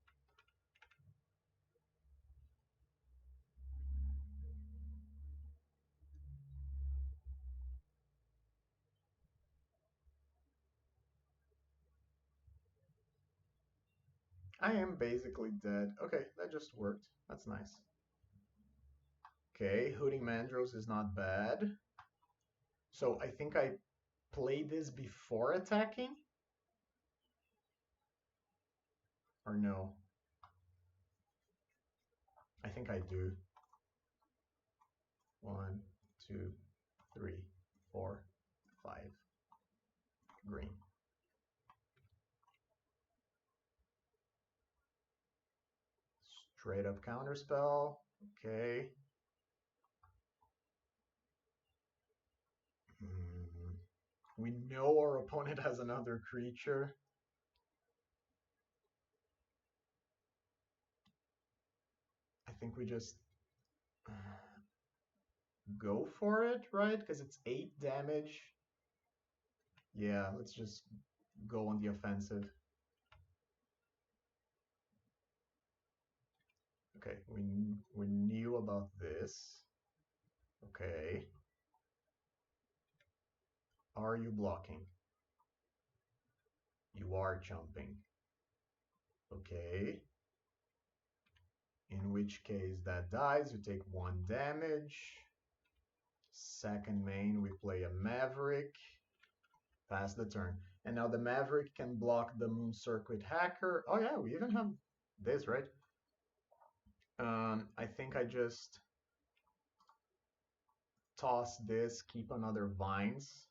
S1: I am basically dead. Okay, that just worked. That's nice. Okay, Hooting Mandros is not bad. So I think I played this before attacking? Or no? I think I do. 1, 2, 3, 4, 5. Green. Straight up counterspell. Okay. We know our opponent has another creature. I think we just go for it, right? Because it's 8 damage. Yeah, let's just go on the offensive. Okay, we knew about this. Okay. Are you blocking? You are jumping. Okay. In which case that dies, you take 1 damage. Second main, we play a Maverick. Pass the turn. And now the Maverick can block the Moon Circuit Hacker. Oh yeah, we even have this, right? I think I just toss this, keep another Vines.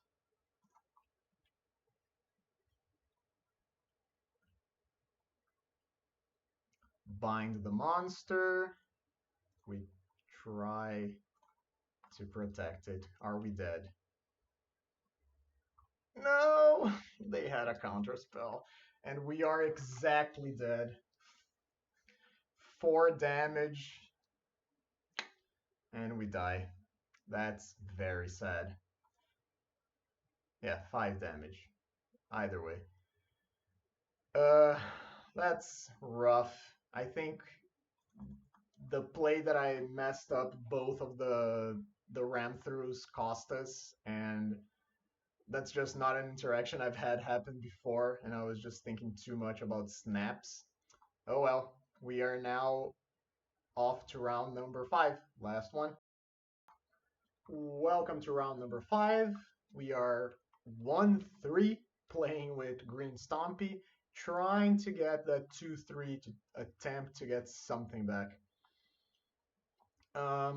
S1: Bind the monster. We try to protect it. Are we dead? No! They had a counter spell. And we are exactly dead. 4 damage. And we die. That's very sad. Yeah, 5 damage. Either way. That's rough. I think the play that I messed up both of the ram throughs cost us, and that's just not an interaction I've had happen before, and I was just thinking too much about snaps. Oh well, we are now off to round number 5. Last one. Welcome to round number 5. We are 1-3 playing with Green Stompy, trying to get that 2-3 to attempt to get something back.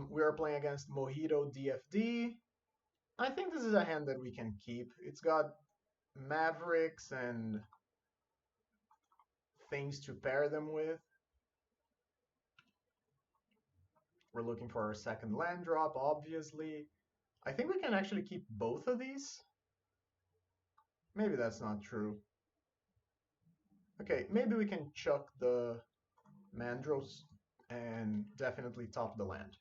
S1: We are playing against Mojito DFD. I think this is a hand that we can keep. It's got Mavericks and things to pair them with. We're looking for our second land drop, obviously. I think we can actually keep both of these. Maybe that's not true. Okay, maybe we can chuck the Mandros and definitely top the land.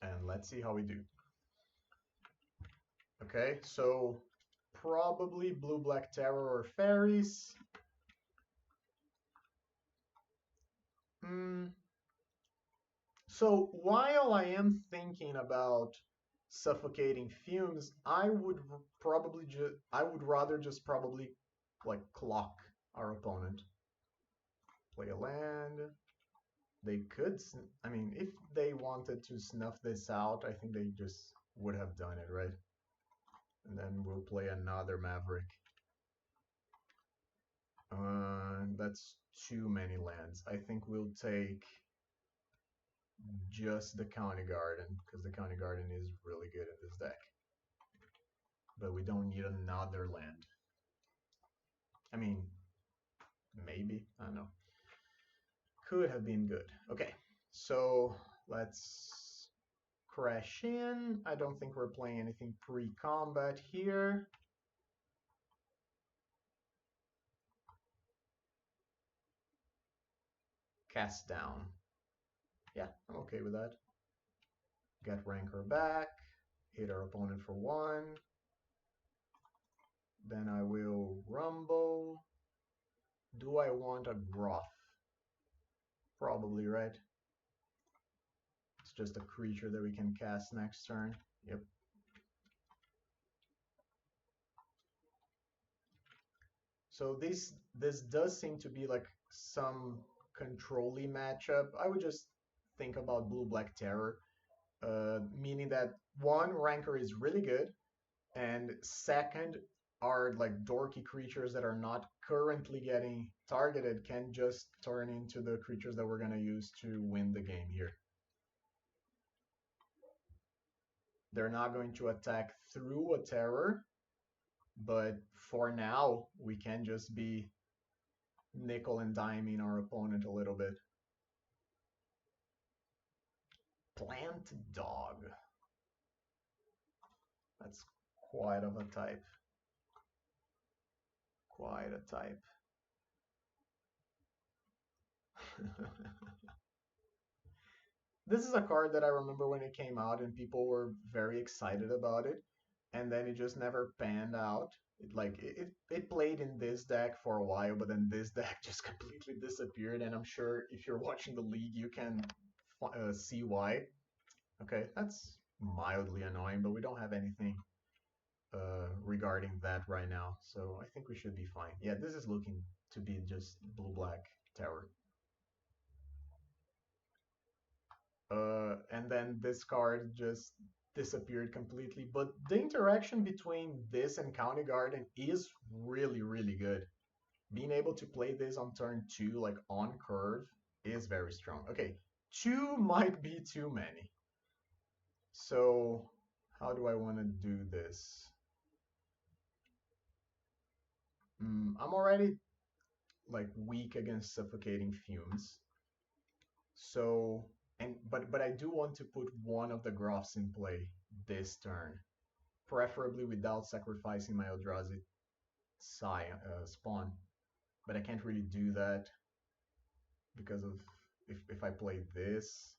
S1: And let's see how we do. Okay, so probably blue-black terror or fairies. So while I am thinking about suffocating fumes, I would rather just probably like clock our opponent. Play a land. They could, I mean, if they wanted to snuff this out, I think they just would have done it, right? And then we'll play another Maverick. That's too many lands. I think we'll take just the County Garden, because the County Garden is really good in this deck. But we don't need another land. I mean, maybe, I don't know. Could have been good. Okay, so let's crash in. I don't think we're playing anything pre-combat here. Cast down. Yeah, I'm okay with that. Get Rancor back. Hit our opponent for 1. Then I will rumble. Do I want a Groth? Probably, right? It's just a creature that we can cast next turn. Yep. So this does seem to be like some control-y matchup. I would just think about blue-black terror, meaning that one, Rancor is really good, and second, are like dorky creatures that are not currently getting targeted can just turn into the creatures that we're going to use to win the game here. They're not going to attack through a terror, but for now, we can just be nickel and diming our opponent a little bit. Plant Dog. That's quite of a type. Quite a type. This is a card that I remember when it came out and people were very excited about it, and then it just never panned out. It played in this deck for a while, but then this deck just completely disappeared, and I'm sure if you're watching the league, you can see why. Okay, that's mildly annoying, but we don't have anything regarding that right now, so I think we should be fine. Yeah, this is looking to be just blue-black terror. And then this card just disappeared completely. But the interaction between this and County Garden is really, really good. Being able to play this on turn 2, like on curve, is very strong. Okay, 2 might be too many. So how do I want to do this? I'm already like weak against suffocating fumes. So but I do want to put one of the Groths in play this turn, preferably without sacrificing my Eldrazi spawn. But I can't really do that because of if I play this.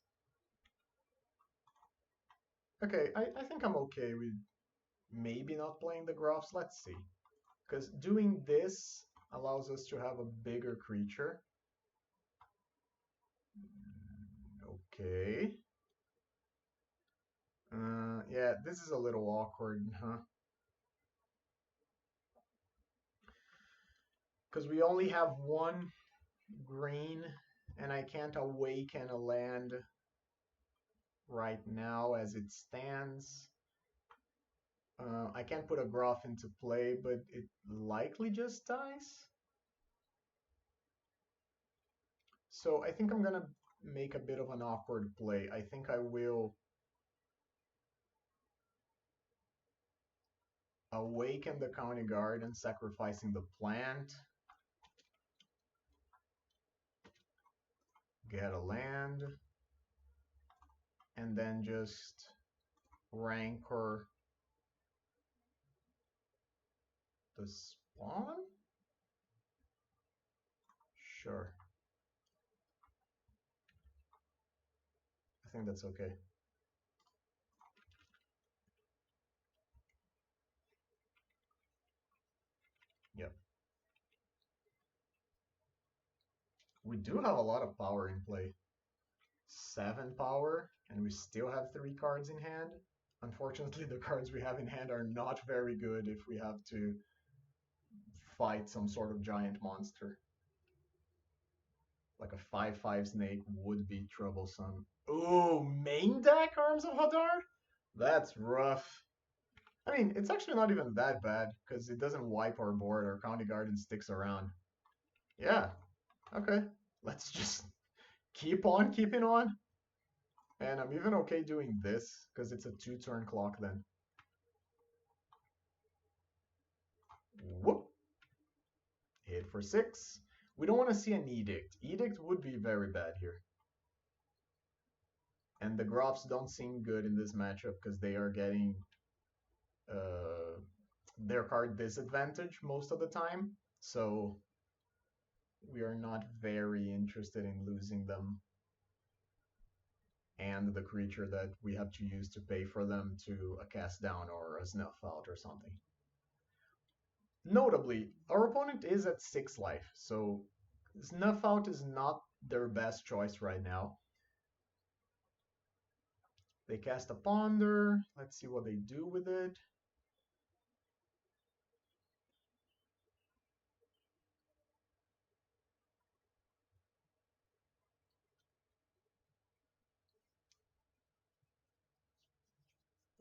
S1: Okay, I think I'm okay with maybe not playing the Groths. Let's see. Because doing this allows us to have a bigger creature. Okay. Yeah, this is a little awkward, huh? Because we only have one green and I can't awaken a land right now as it stands. I can't put a Groff into play, but it likely just dies. So I think I'm gonna make a bit of an awkward play. I think I will awaken the County Garden, sacrificing the plant. Get a land. And then just Rancor the spawn? Sure. I think that's okay. Yep. We do have a lot of power in play. 7 power, and we still have 3 cards in hand. Unfortunately, the cards we have in hand are not very good if we have to fight some sort of giant monster. Like a 5/5 snake would be troublesome. Ooh, main deck Arms of Hadar? That's rough. I mean, it's actually not even that bad, because it doesn't wipe our board. Our County Garden sticks around. Yeah, okay. Let's just keep on keeping on. And I'm even okay doing this, because it's a 2-turn clock then. Whoop. Hit for 6. We don't want to see an Edict. Edict would be very bad here. And the Groffs don't seem good in this matchup, because they are getting their card disadvantage most of the time. So we are not very interested in losing them and the creature that we have to use to pay for them to a cast down or a snuff out or something. Notably, our opponent is at 6 life, so snuff out is not their best choice right now. They cast a Ponder. Let's see what they do with it.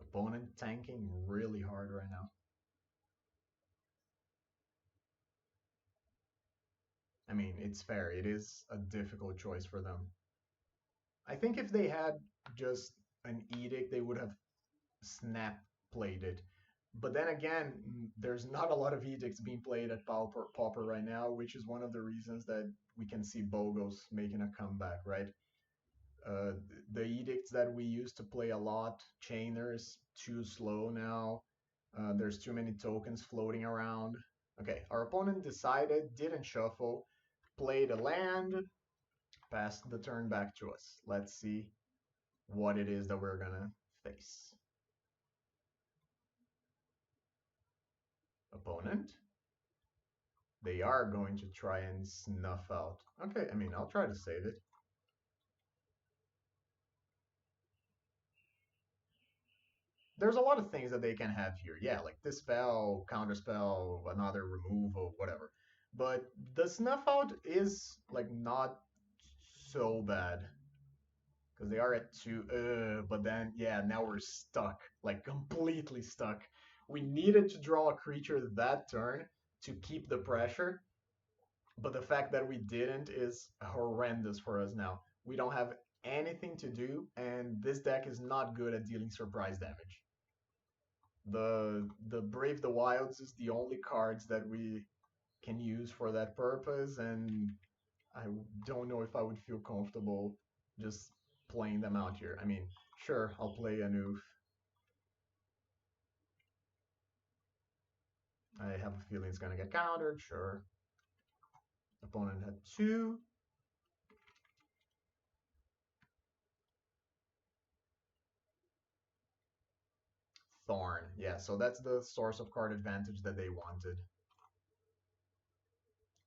S1: Opponent tanking really hard right now. I mean, it's fair. It is a difficult choice for them. I think if they had just an Edict, they would have snap played it. But then again, there's not a lot of Edicts being played at Pauper right now, which is one of the reasons that we can see Bogos making a comeback, right? Uh, the Edicts that we used to play a lot, Chainers, too slow now. There's too many tokens floating around. Okay, our opponent decided, didn't shuffle, played a land, passed the turn back to us. Let's see what it is that we're gonna face. Opponent. They are going to try and snuff out. Okay, I mean, I'll try to save it. There's a lot of things that they can have here. Yeah, like Dispel, Counterspell, another removal, whatever. But the snuff out is, like, not so bad. Because they are at 2, but then, yeah, now we're stuck. Like, completely stuck. We needed to draw a creature that turn to keep the pressure, but the fact that we didn't is horrendous for us now. We don't have anything to do, and this deck is not good at dealing surprise damage. The Brave the Wilds is the only cards that we can use for that purpose, and I don't know if I would feel comfortable just playing them out here. I mean, sure, I'll play a Noof. I have a feeling it's gonna get countered, sure. Opponent had 2. Thorn. Yeah, so that's the source of card advantage that they wanted.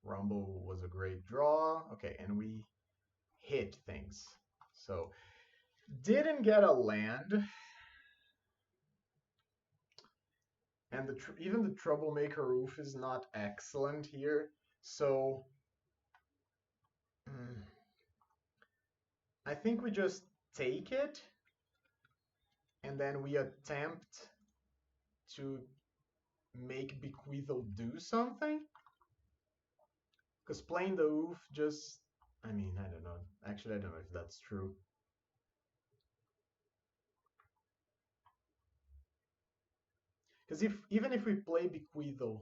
S1: Rumble was a great draw. Okay, and we hit things. So, didn't get a land. And even the Troublemaker Roof is not excellent here. So, I think we just take it and then we attempt to make Bequeathal do something. Because playing the oof just, I mean, I don't know. Actually, I don't know if that's true. Because if even if we play Bequeathal,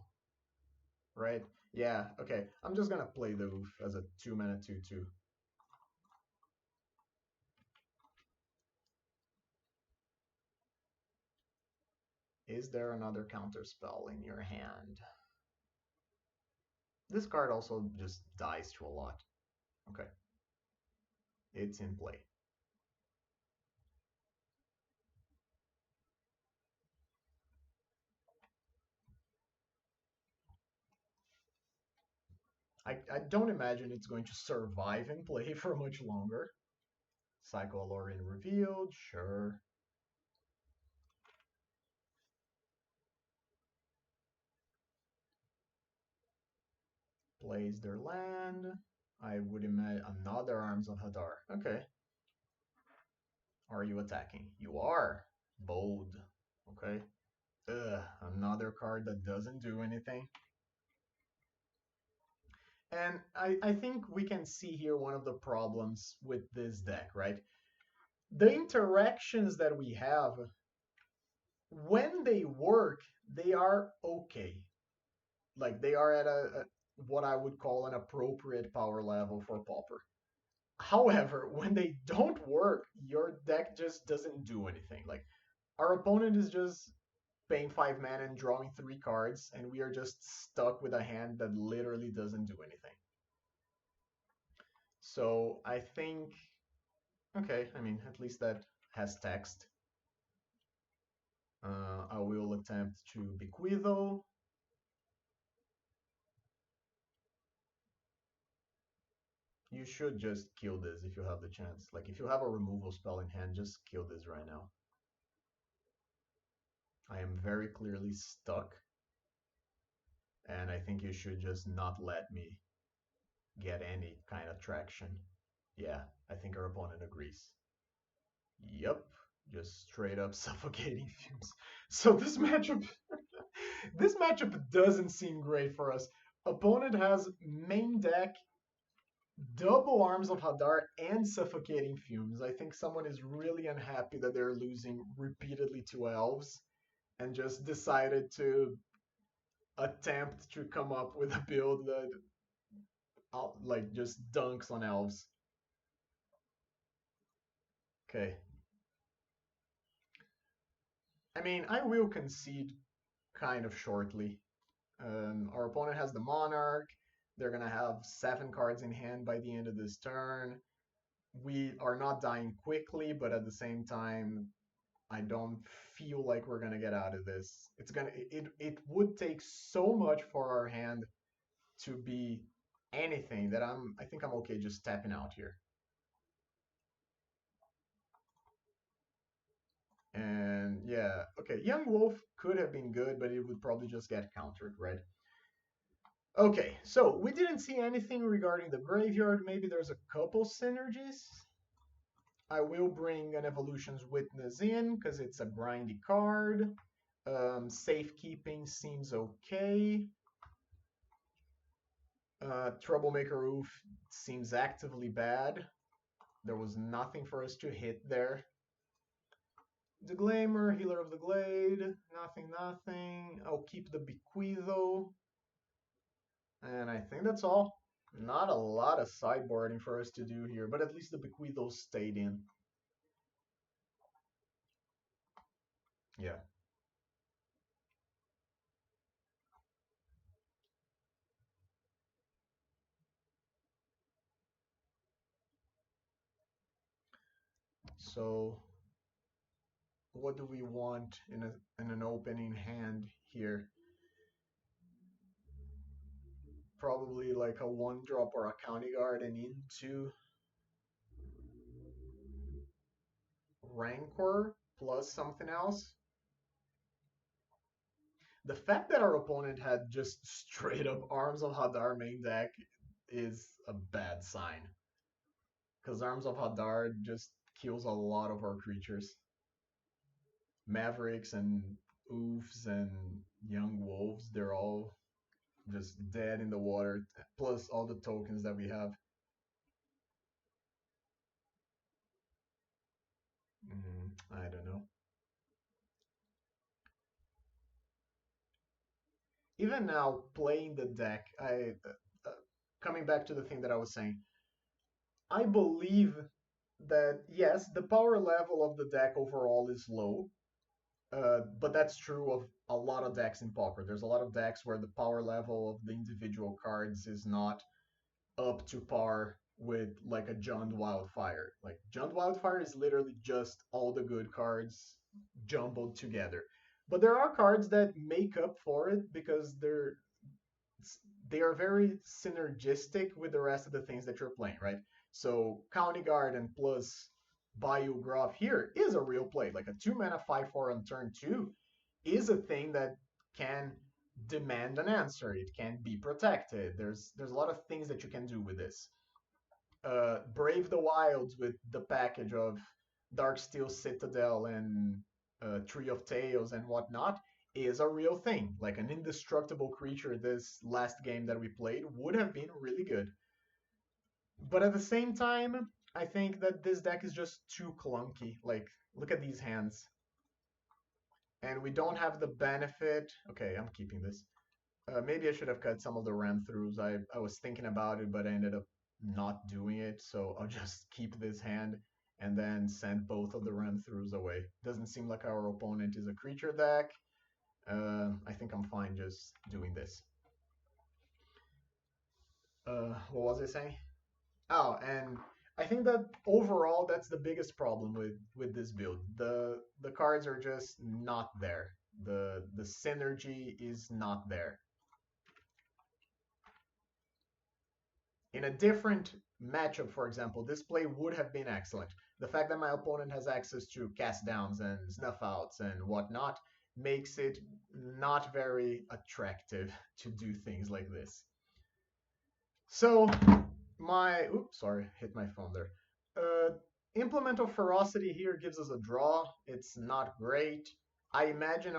S1: right? Yeah, okay. I'm just gonna play the oof as a 2-mana 2/2. Is there another counter spell in your hand? This card also just dies to a lot. Okay. It's in play. I don't imagine it's going to survive in play for much longer. Psycho-Alorian revealed, sure. Plays their land. I would imagine another Arms of Hadar. Okay. Are you attacking? You are. Bold. Okay. Ugh, another card that doesn't do anything. And I think we can see here one of the problems with this deck, right? The interactions that we have, when they work, they are okay. Like they are at a what I would call an appropriate power level for Pauper. However, when they don't work, your deck just doesn't do anything. Like our opponent is just paying 5 mana and drawing 3 cards, and we are just stuck with a hand that literally doesn't do anything. So I think, okay, I mean, at least that has text. I will attempt to Bequeathal. You should just kill this if you have the chance. Like, if you have a removal spell in hand, just kill this right now. I am very clearly stuck, and I think you should just not let me get any kind of traction. Yeah, I think our opponent agrees. Yep, just straight up suffocating fumes. So this matchup, this matchup doesn't seem great for us. Opponent has main deck, double Arms of Hadar, and suffocating fumes. I think someone is really unhappy that they're losing repeatedly to elves, and just decided to attempt to come up with a build that like just dunks on elves. Okay. I mean, I will concede kind of shortly. Our opponent has the Monarch. They're going to have 7 cards in hand by the end of this turn. We are not dying quickly, but at the same time, I don't feel like we're going to get out of this. It would take so much for our hand to be anything that I think I'm okay just tapping out here. And yeah, okay, Young Wolf could have been good, but it would probably just get countered, right? Okay, so we didn't see anything regarding the graveyard. Maybe there's a couple synergies. I will bring an Evolution's Witness in because it's a grindy card. Safekeeping seems okay. Troublemaker Oof seems actively bad. There was nothing for us to hit there. The Glamour, Healer of the Glade, nothing, nothing. I'll keep the Bequeathal. And I think that's all. Not a lot of sideboarding for us to do here, but at least the Bequeathal stayed in. Yeah. So what do we want in an opening hand here? Probably like a 1-drop or a County Guard and into Rancor plus something else. The fact that our opponent had just straight up Arms of Hadar main deck is a bad sign. Because Arms of Hadar just kills a lot of our creatures. Mavericks and Oofs and Young Wolves, they're all just dead in the water, plus all the tokens that we have. I don't know. Even now, playing the deck, coming back to the thing that I was saying, I believe that yes, the power level of the deck overall is low, but that's true of a lot of decks in Pauper. There's a lot of decks where the power level of the individual cards is not up to par with like a Jund Wildfire. Like Jund Wildfire is literally just all the good cards jumbled together. But there are cards that make up for it because they are very synergistic with the rest of the things that you're playing, right? So County Guard and plus Bayou Grove here is a real play. Like a 2 mana 5/4 on turn 2 is a thing that can demand an answer. It can be protected. There's a lot of things that you can do with this. Brave the Wilds with the package of Darksteel Citadel and Tree of Tales and whatnot is a real thing. Like an indestructible creature this last game that we played would have been really good. But at the same time, I think that this deck is just too clunky. Like, look at these hands. And we don't have the benefit. Okay, I'm keeping this. Maybe I should have cut some of the ram throughs. I was thinking about it, but I ended up not doing it. So I'll just keep this hand and then send both of the ram throughs away. Doesn't seem like our opponent is a creature deck. I think I'm fine just doing this. What was I saying? Oh, and I think that overall that's the biggest problem with this build. The cards are just not there. The synergy is not there. In a different matchup, for example, this play would have been excellent. The fact that my opponent has access to cast downs and snuff outs and whatnot makes it not very attractive to do things like this. So oops, sorry, hit my phone there. Implement of Ferocity here gives us a draw. It's not great. I imagine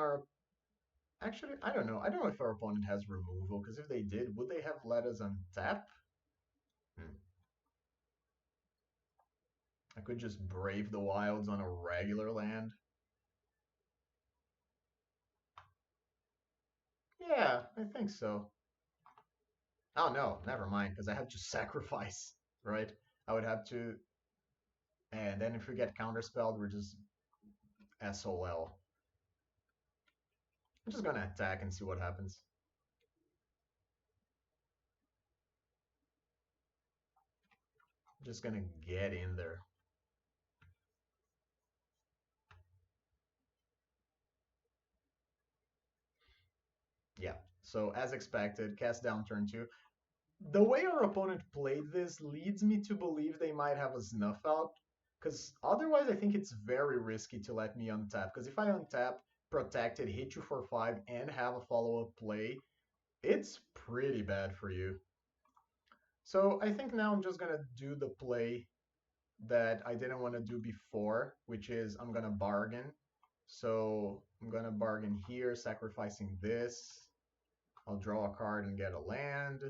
S1: actually, I don't know. I don't know if our opponent has removal, because if they did, would they have let us untap? Hmm. I could just Brave the Wilds on a regular land. Yeah, I think so. Oh no, never mind, because I have to sacrifice, right? I would have to, and then if we get counterspelled, we're just SOL. I'm just gonna attack and see what happens. I'm just gonna get in there. Yeah, so as expected, cast down turn 2. The way our opponent played this leads me to believe they might have a snuff out, because otherwise I think it's very risky to let me untap, because if I untap, protect it, hit you for 5, and have a follow-up play, it's pretty bad for you. So I think now I'm just going to do the play that I didn't want to do before, which is I'm going to bargain. So I'm going to bargain here, sacrificing this. I'll draw a card and get a land.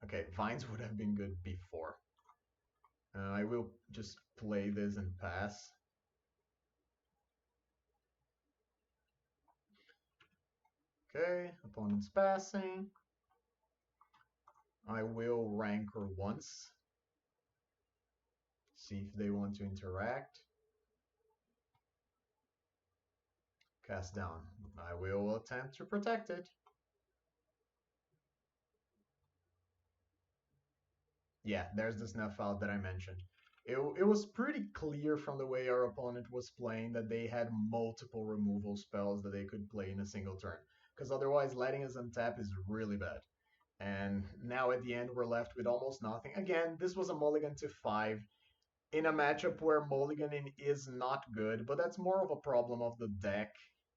S1: Okay, Vines would have been good before. I will just play this and pass. Okay, opponent's passing. I will Rancor once. See if they want to interact. Cast down. I will attempt to protect it. Yeah, there's the snuff out that I mentioned. It was pretty clear from the way our opponent was playing that they had multiple removal spells that they could play in a single turn. Because otherwise, letting us untap is really bad. And now at the end, we're left with almost nothing. Again, this was a mulligan to 5 in a matchup where mulliganing is not good, but that's more of a problem of the deck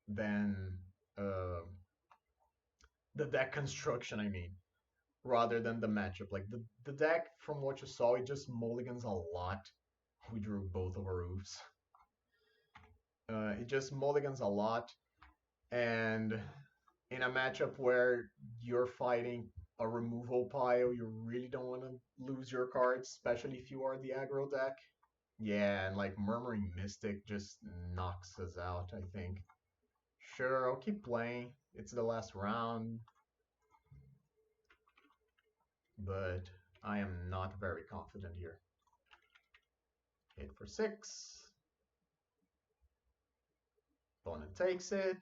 S1: than the deck construction, I mean. rather than the matchup. Like the deck, from what you saw, it just mulligans a lot. We drew both of our roofs. It just mulligans a lot, and in a matchup where you're fighting a removal pile, you really don't want to lose your cards, especially if you are the aggro deck. Yeah, and like Murmuring Mystic just knocks us out, I think. Sure, I'll keep playing. It's the last round, but I am not very confident here. Hit for 6. Opponent takes it.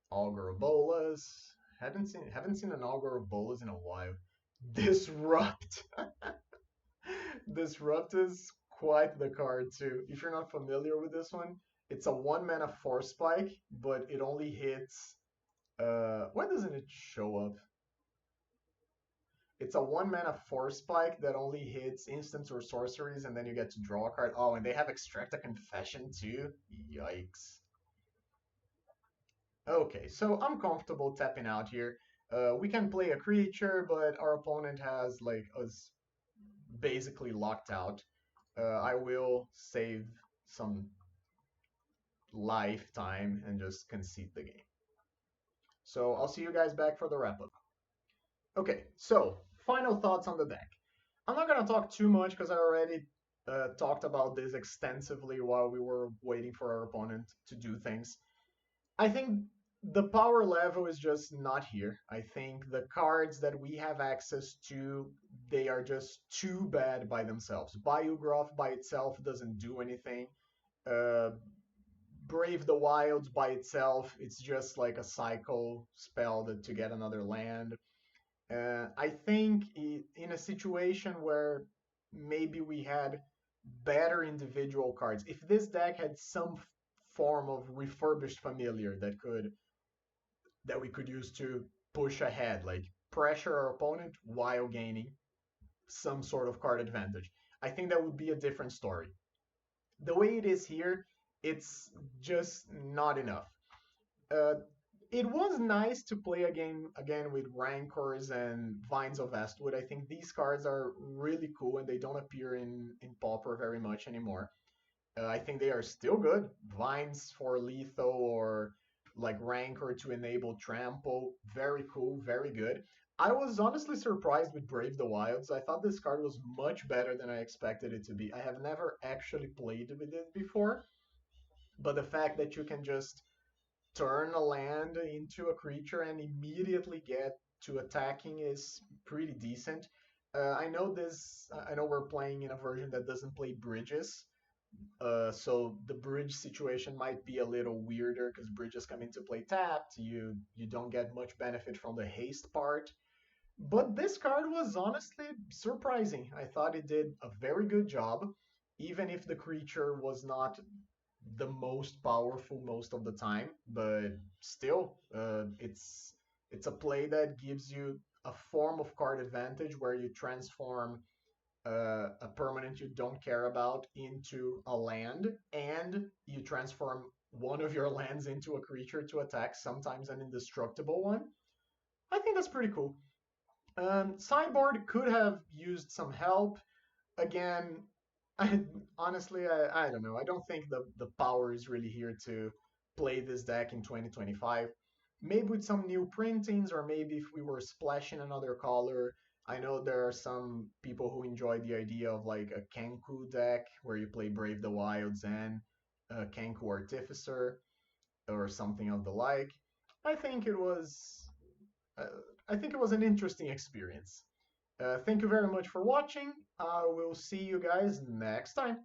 S1: Augur of Bolas. Haven't seen an Augur of Bolas in a while. Disrupt. Disrupt is quite the card too. If you're not familiar with this one, it's a 1 mana Force Spike, but it only hits. Why doesn't it show up? It's a 1 mana Force Spike that only hits instants or sorceries, and then you get to draw a card. Oh, and they have Extract a Confession too? Yikes. Okay, so I'm comfortable tapping out here. We can play a creature, but our opponent has like us basically locked out. I will save some lifetime and just concede the game. So I'll see you guys back for the wrap up. Okay, so final thoughts on the deck. I'm not going to talk too much because I already talked about this extensively while we were waiting for our opponent to do things. I think the power level is just not here. I think the cards that we have access to, they are just too bad by themselves. Biogroth by itself doesn't do anything. Uh, Brave the Wilds by itself, it's just like a cycle spell to get another land. I think in a situation where maybe we had better individual cards, if this deck had some form of refurbished familiar that we could use to push ahead, like pressure our opponent while gaining some sort of card advantage, I think that would be a different story. The way it is here, it's just not enough. Uh, it was nice to play a game again with Rancors and Vines of Westwood. I think these cards are really cool and they don't appear in Pauper very much anymore. I think they are still good. Vines for lethal or like Rancor to enable Trample. Very cool, very good. I was honestly surprised with Brave the Wilds. I thought this card was much better than I expected it to be. I have never actually played with it before, but the fact that you can just turn a land into a creature and immediately get to attacking is pretty decent. I know this. I know we're playing in a version that doesn't play bridges, so the bridge situation might be a little weirder because bridges come into play tapped. You don't get much benefit from the haste part. But this card was honestly surprising. I thought it did a very good job, even if the creature was not the most powerful most of the time. But still, it's a play that gives you a form of card advantage where you transform a permanent you don't care about into a land, and you transform one of your lands into a creature to attack, sometimes an indestructible one. I think that's pretty cool. Sideboard could have used some help. Again, I, honestly, I don't know. I don't think the power is really here to play this deck in 2025. Maybe with some new printings, or maybe if we were splashing another color. I know there are some people who enjoy the idea of like a Kenku deck where you play Brave the Wilds and Kenku Artificer or something of the like. I think it was uh, I think it was an interesting experience. Thank you very much for watching. I will see you guys next time.